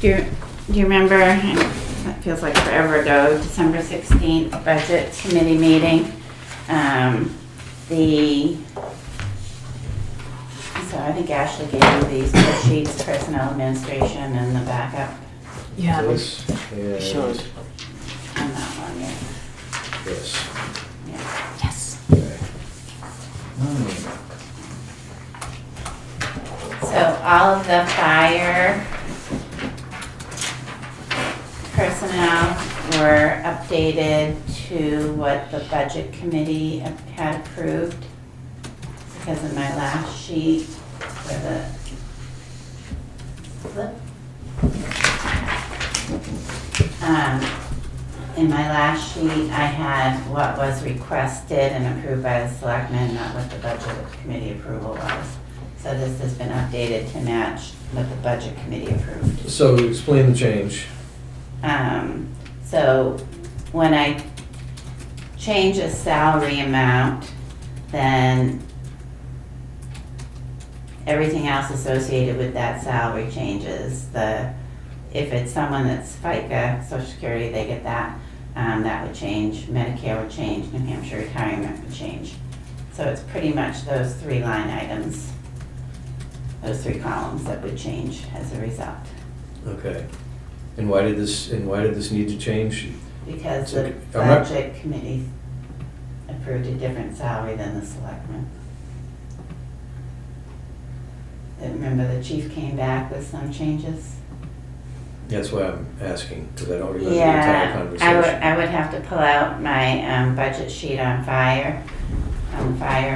Do you remember, it feels like forever ago, December 16th Budget Committee meeting? So I think Ashley gave you these sheets, personnel administration and the backup You have it. This and Sure. on that one, yeah. this. Yeah. Yes. Okay. So all of the fire personnel were updated to what the budget committee had approved. Because in my last sheet, for the flip. In my last sheet, I had what was requested and approved by the selectmen, not what the budget committee approval was. So this has been updated to match what the budget committee approved. So explain the change. So when I change a salary amount, then everything else associated with that salary changes. If it's someone that's FICA, Social Security, they get that. That would change. Medicare would change. New Hampshire retirement would change. So it's pretty much those 3 line items, those 3 columns that would change as a result. Okay. And why did this need to change? Because So, the I'm not- budget committee approved a different salary than the selectmen. Remember the chief came back with some changes? That's why I'm asking, because I don't remember the entire Yeah, conversation. I would have to pull out my budget sheet on fire,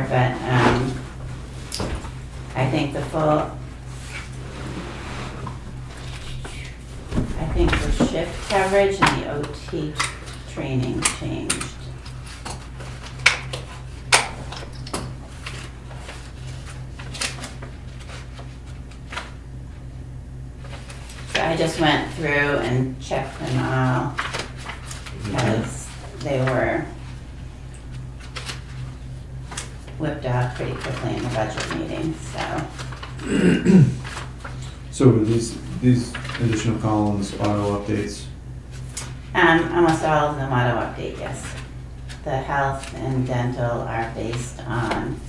but I think the shift coverage and the OT training changed. So I just went through and checked them all because they were whipped out pretty quickly in the budget meeting, so. So were these additional columns auto updates? Almost all of them auto update, yes. The health and dental are based on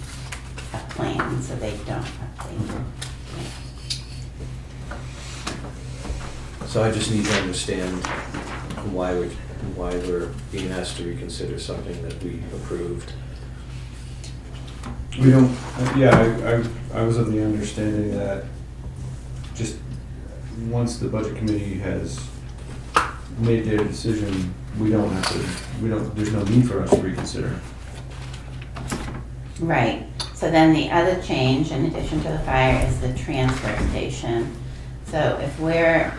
a plan, so they don't update. So I just need to understand why we're being asked to reconsider something that we approved. We don't, I was of the understanding that just once the budget committee has made their decision, there's no need for us to reconsider. Right, so then the other change, in addition to the fire, is the transfer station. So if we're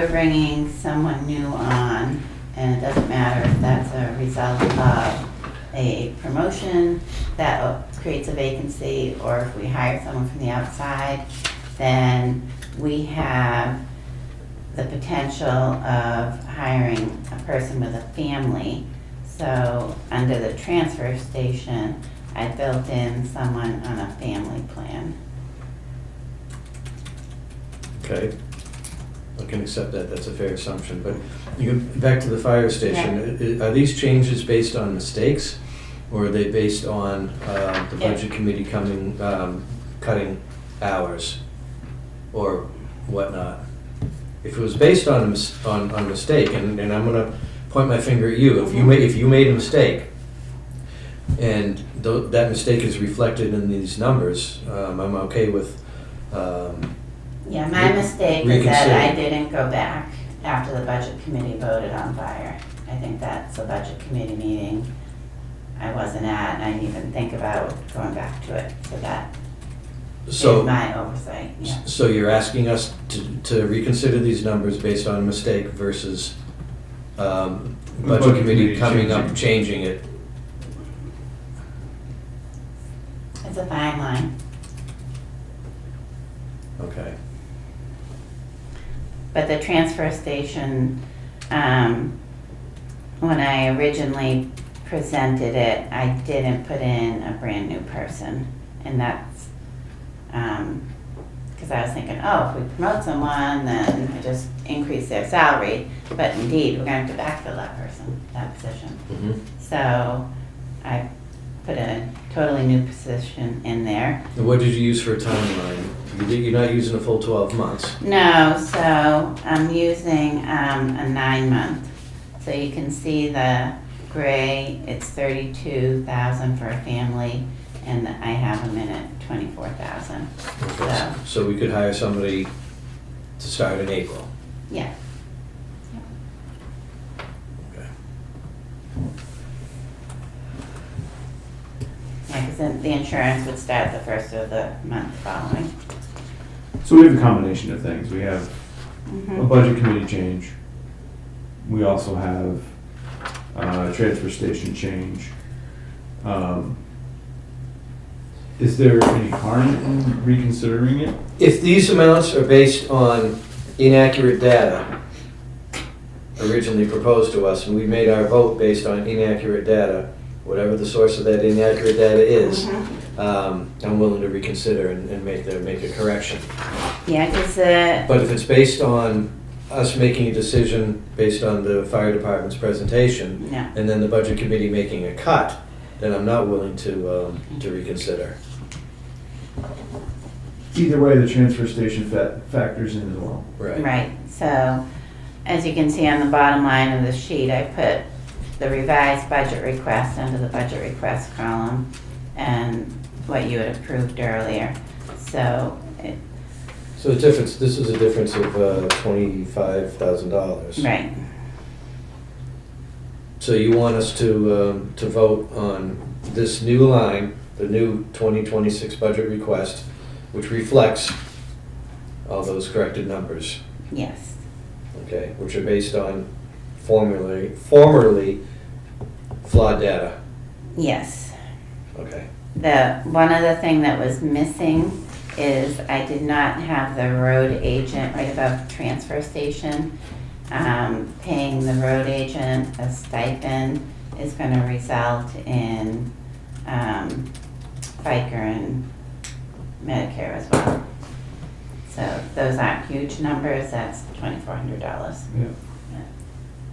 bringing someone new on, and it doesn't matter if that's a result of a promotion that creates a vacancy, or if we hire someone from the outside, then we have the potential of hiring a person with a family. So under the transfer station, I built in someone on a family plan. Okay, I can accept that, that's a fair assumption, but back to the fire station, are these changes based on mistakes? Or are they based on the budget committee cutting hours or whatnot? If it was based on mistake, and I'm gonna point my finger at you, if you made a mistake, and that mistake is reflected in these numbers, I'm okay with Yeah, my mistake is that I reconsider. didn't go back after the budget committee voted on fire. I think that's a budget committee meeting I wasn't at, and I didn't even think about going back to it, so that is So, my oversight, yeah. so you're asking us to reconsider these numbers based on a mistake versus budget committee coming up, changing it? It's a fine line. Okay. But the transfer station, when I originally presented it, I didn't put in a brand new person. And that's, because I was thinking, oh, if we promote someone, then I just increase their salary. But indeed, we're going to have to backfill that person, that position. Mhm. So I put a totally new position in there. And what did you use for a timeline? You're not using a full 12 months. No, so I'm using a 9-month. So you can see the gray, it's 32,000 for a family, and I have them in at 24,000. So, So we could hire somebody to start in April. yeah. Okay. Yeah, because then the insurance would start the first of the month following. So we have a combination of things. We have a Mhm. budget committee change. We also have a transfer station change. Is there any harm in reconsidering it? If these amounts are based on inaccurate data originally proposed to us, and we made our vote based on inaccurate data, whatever the source of that inaccurate data is, I'm willing to reconsider and make a correction. Yeah, because But if it's based on us making a decision based on the fire department's presentation, no. and then the budget committee making a cut, then I'm not willing to reconsider. Either way, the transfer station factors in as well. Right, so as you can see on the bottom line of the sheet, I put the revised budget request under the budget request column and what you had approved earlier. So, So the difference, this is a difference of $25,000. right, So you want us to vote on this new line, the new 2026 budget request, which reflects all those corrected numbers, yes, okay, which are based on formerly flawed data, yes. okay. The one other thing that was missing is I did not have the road agent right above the transfer station. Paying the road agent a stipend is going to result in FICA and Medicare as well. So those aren't huge numbers, that's $2,400. Yeah.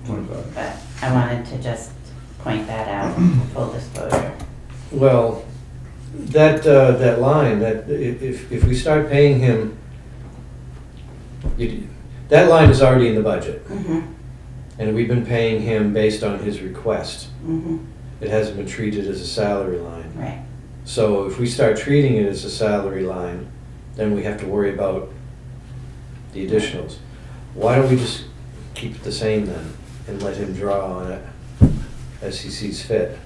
25. But I wanted to just point that out, full disclosure. Well, that line, that if we start paying him, that line is already in the budget, Mm-hmm, and we've been paying him based on his request. mm-hmm, It hasn't been treated as a salary line. right. So if we start treating it as a salary line, then we have to worry about the additionals. Why don't we just keep it the same then, and let him draw on it as he sees fit?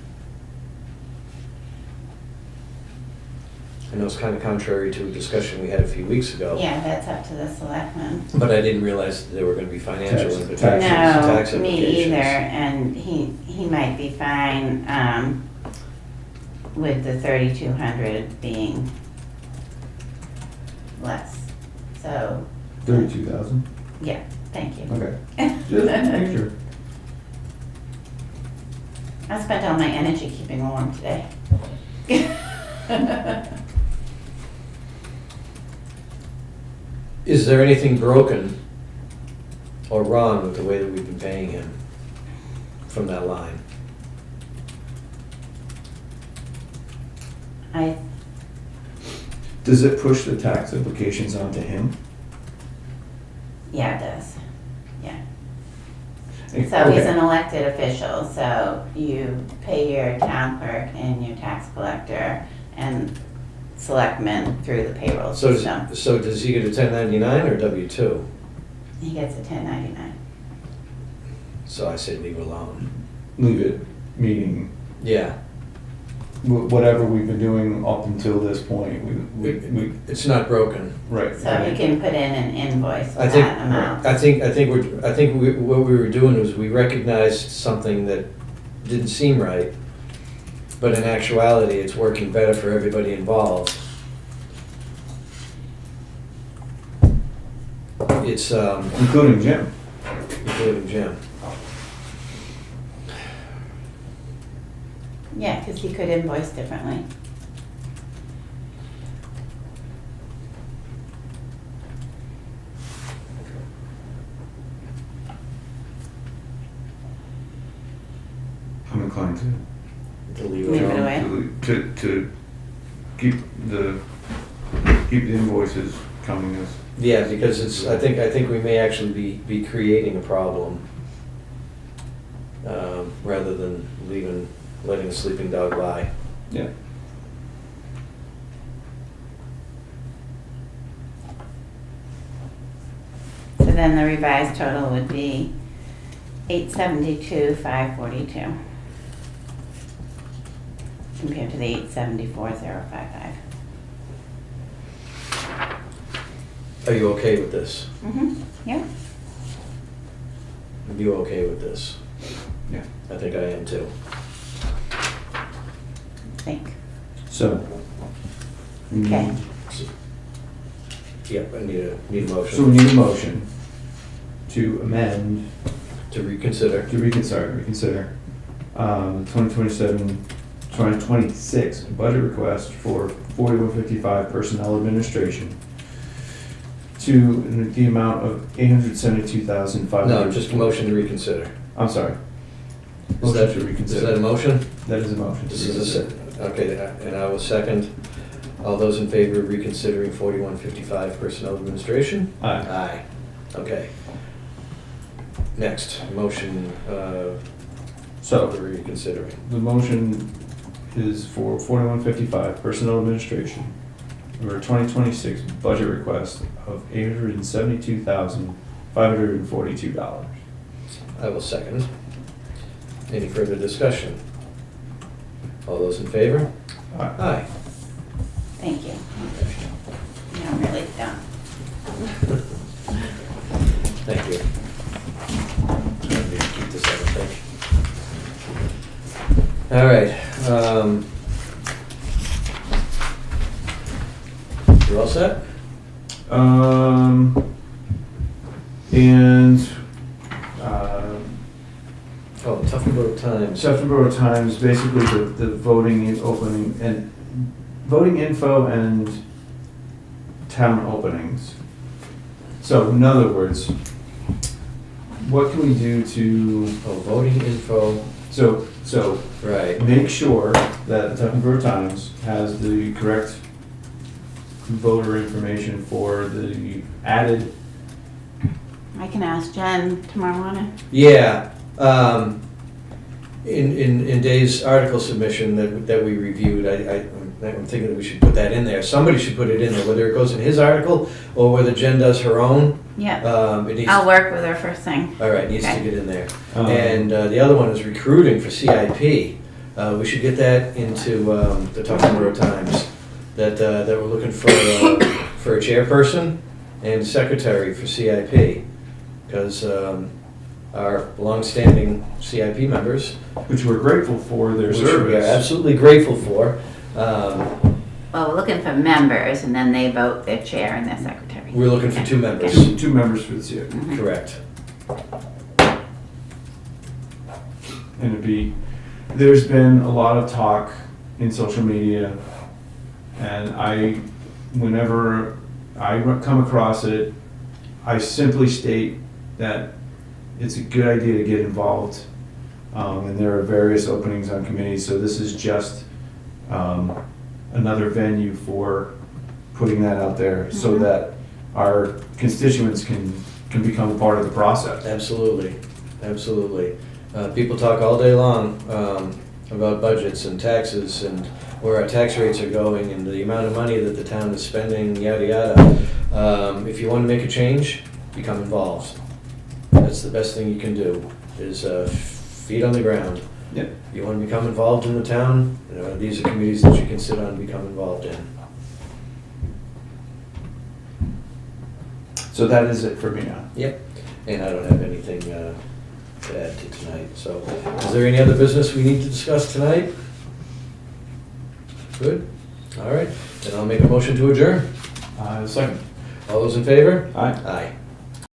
I know it's kind of contrary to a discussion we had a few weeks ago. Yeah, that's up to the selectmen. But I didn't realize that there were gonna be financial Tax- implications, No, tax me implications. either, and he might be fine, with the 3,200 being less. So, 32,000? yeah, thank you. Okay. Just make sure. I spent all my energy keeping warm today. Is there anything broken or wrong with the way that we've been paying him from that line? Does it push the tax implications onto him? Yeah, it does, yeah. Okay. So he's an elected official, so you pay your town clerk and your tax collector and selectmen through the payroll So, system. so does he get a 1099 or W-2? He gets a 1099. So I say leave it alone. Leave it, meaning Yeah, whatever we've been doing up until this point, we it's not broken. right. So you can put in an invoice for I think, that amount. I think what we were doing was we recognized something that didn't seem right, but in actuality, it's working better for everybody involved. It's, including Jim. including Jim. Yeah, because he could invoice differently. I'm inclined to. To leave Leave it it on. away. To keep the invoices coming as. Yeah, because it's, I think we may actually be creating a problem, rather than letting a sleeping dog lie. Yeah. So then the revised total would be 872,542 compared to the 874,055. Are you okay with this? Yeah. Are you okay with this? Yeah. I think I am too. Think. So. Okay. Yep, I need a motion. So we need a motion to amend, To reconsider. reconsider, 2026 budget request for 4155 personnel administration to the amount of $872,500. No, just a motion to reconsider. I'm sorry. Is Motion that, to is reconsider. that a motion? That is a motion. to This is a reconsider. second. Okay, and I will second. All those in favor of reconsidering 4155 personnel administration? Aye. Aye. Okay. Next, motion So, for reconsidering. the motion is for 4155 personnel administration, for a 2026 budget request of $872,542. I will second. Any further discussion? All those in favor? Aye. Aye. Thank you. Now I'm really done. Thank you. Trying to keep this up, I think. All right. You're all set? And, Oh, Tuftonboro Times. September Times, basically the voting is opening and voting info and town openings. So in other words, what can we do to, Oh, voting info, so right. make sure that the Tuftonboro Times has the correct voter information for the added. I can ask Jen tomorrow morning. Yeah, in Dave's article submission that we reviewed, I'm thinking that we should put that in there. Somebody should put it in there, whether it goes in his article or whether Jen does her own. Yeah. It needs, I'll work with her first thing. all right, needs to Okay. get in there. Um, And the other one is recruiting for CIP. We should get that into the Tuftonboro Times, that we're looking for a chairperson and secretary for CIP. Because our longstanding CIP members, Which we're grateful for their which we are service. absolutely grateful for, Well, we're looking for members and then they vote their chair and their secretary. we're looking for two members. Two members for the CIP. Mhm. Correct. And there's been a lot of talk in social media, and whenever I come across it, I simply state that it's a good idea to get involved. And there are various openings on committees, so this is just another venue for putting that out there so Mhm. that our constituents can become a part of the process. Absolutely, absolutely. People talk all day long about budgets and taxes and where our tax rates are going and the amount of money that the town is spending, yada, yada. If you want to make a change, become involved. That's the best thing you can do, is feet on the ground. Yep. You want to become involved in the town, these are committees that you can sit on and become involved in. So that is it for me now. Yep. And I don't have anything to add to tonight, so. Is there any other business we need to discuss tonight? Good? All right, then I'll make a motion to adjourn. Second. All those in favor? Aye. Aye.